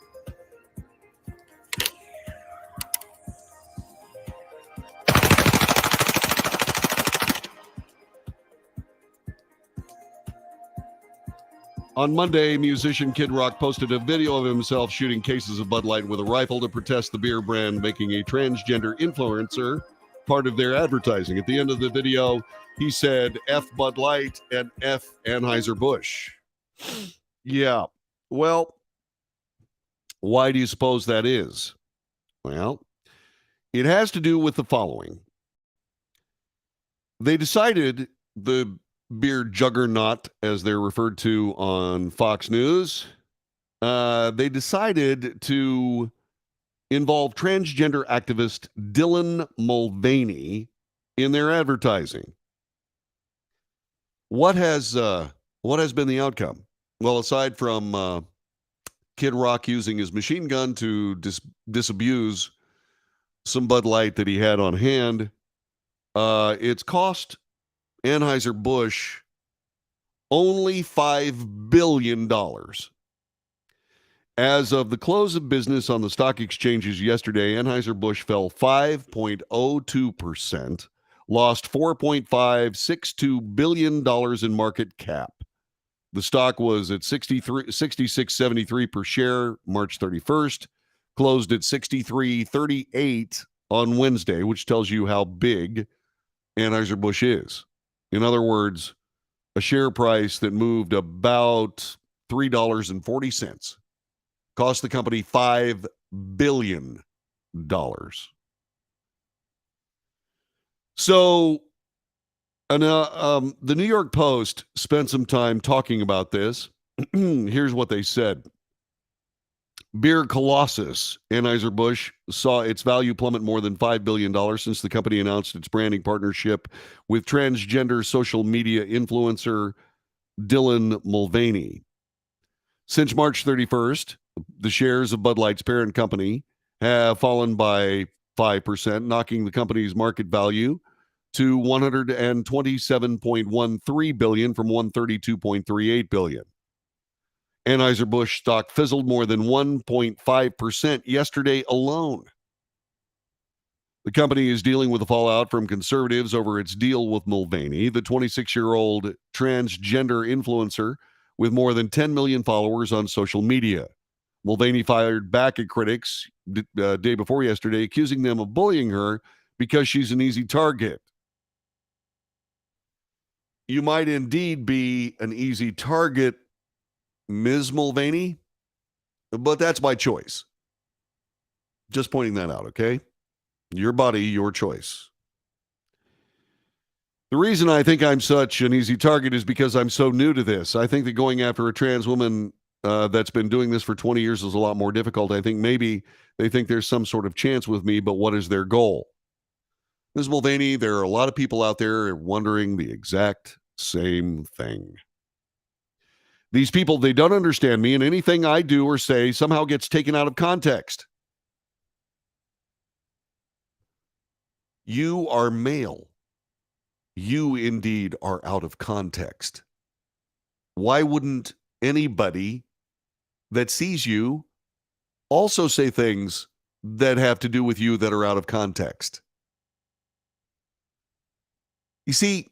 On Monday, musician Kid Rock posted a video of himself shooting cases of Bud Light with a rifle to protest the beer brand making a transgender influencer part of their advertising. At the end of the video, he said, F Bud Light and F Anheuser-Busch. Yeah, well, Why do you suppose that is? Well, it has to do with the following. They decided, the beer juggernaut, as they're referred to on Fox News, they decided to involve transgender activist Dylan Mulvaney in their advertising. What has been the outcome? Well, aside from Kid Rock using his machine gun to disabuse some Bud Light that he had on hand, it's cost Anheuser-Busch only $5 billion. As of the close of business on the stock exchanges yesterday, Anheuser-Busch fell 5.02%, lost $4.562 billion in market cap. The stock was at $66.73 per share March 31st, closed at $63.38 on Wednesday, which tells you how big Anheuser-Busch is. In other words, a share price that moved about $3.40 cost the company $5 billion. So, the New York Post spent some time talking about this. Here's what they said. Beer colossus Anheuser-Busch saw its value plummet more than $5 billion since the company announced its branding partnership with transgender social media influencer Dylan Mulvaney. Since March 31st, the shares of Bud Light's parent company have fallen by 5%, knocking the company's market value to $127.13 billion from $132.38 billion. Anheuser-Busch stock fizzled more than 1.5% yesterday alone. The company is dealing with the fallout from conservatives over its deal with Mulvaney, the 26-year-old transgender influencer with more than 10 million followers on social media. Mulvaney fired back at critics day before yesterday, accusing them of bullying her because she's an easy target. You might indeed be an easy target, Ms. Mulvaney, but that's my choice. Just pointing that out, okay? Your body, your choice. The reason I think I'm such an easy target is because I'm so new to this. I think that going after a trans woman that's been doing this for 20 years is a lot more difficult. I think maybe they think there's some sort of chance with me, but what is their goal? Ms. Mulvaney, there are a lot of people out there wondering the exact same thing. These people, they don't understand me, and anything I do or say somehow gets taken out of context. You are male. You indeed are out of context. Why wouldn't anybody that sees you also say things that have to do with you that are out of context? You see,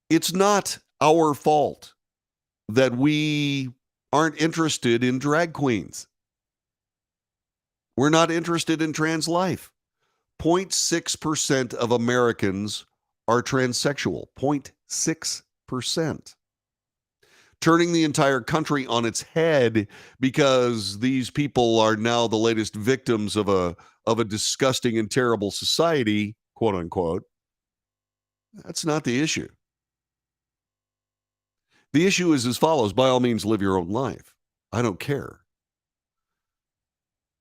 it's not our fault that we aren't interested in drag queens. We're not interested in trans life. 0.6% of Americans are transsexual. 0.6%. Turning the entire country on its head because these people are now the latest victims of a disgusting and terrible society, quote unquote. That's not the issue. The issue is as follows. By all means, live your own life. I don't care.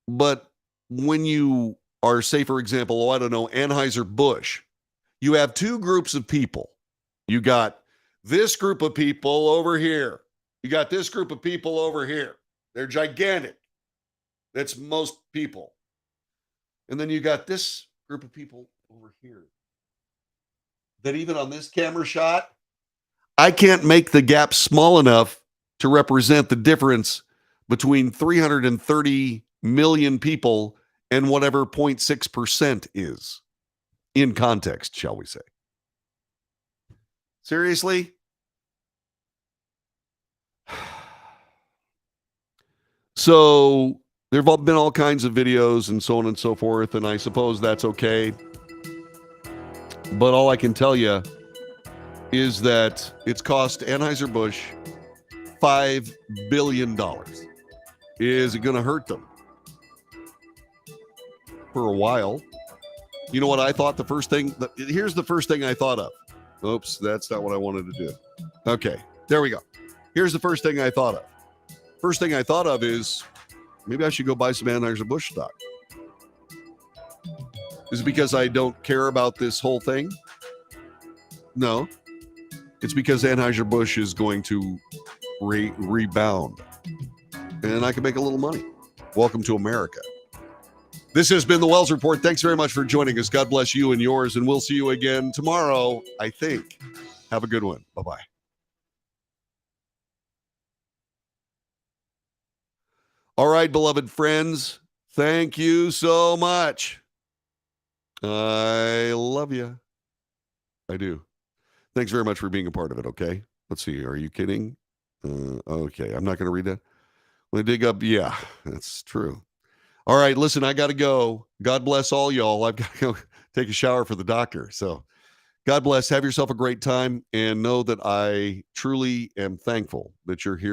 But when you are, say, for example, Anheuser-Busch, you have two groups of people. You got this group of people over here. You got this group of people over here. They're gigantic. That's most people. And then you got this group of people over here. That even on this camera shot, I can't make the gap small enough to represent the difference between 330 million people and whatever 0.6% is in context, shall we say. Seriously? So there have been all kinds of videos and so on and so forth, and I suppose that's okay. But all I can tell you is that it's cost Anheuser-Busch $5 billion. Is it going to hurt them? for a while. You know what I thought? Here's the first thing I thought of. Oops, that's not what I wanted to do. Okay, there we go. Here's the first thing I thought of. First thing I thought of is maybe I should go buy some Anheuser-Busch stock. Is it because I don't care about this whole thing? No. It's because Anheuser-Busch is going to rebound. And I can make a little money. Welcome to America. This has been the Wells Report. Thanks very much for joining us. God bless you and yours. And we'll see you again tomorrow, I think. Have a good one. Bye-bye. All right, beloved friends. Thank you so much. I love you. I do. Thanks very much for being a part of it, okay? Let's see. Are you kidding? Okay, I'm not going to read that. When I dig up, yeah, that's true. All right, listen, I got to go. God bless all y'all. I've got to go take a shower for the doctor. So God bless. Have yourself a great time and know that I truly am thankful that you're here.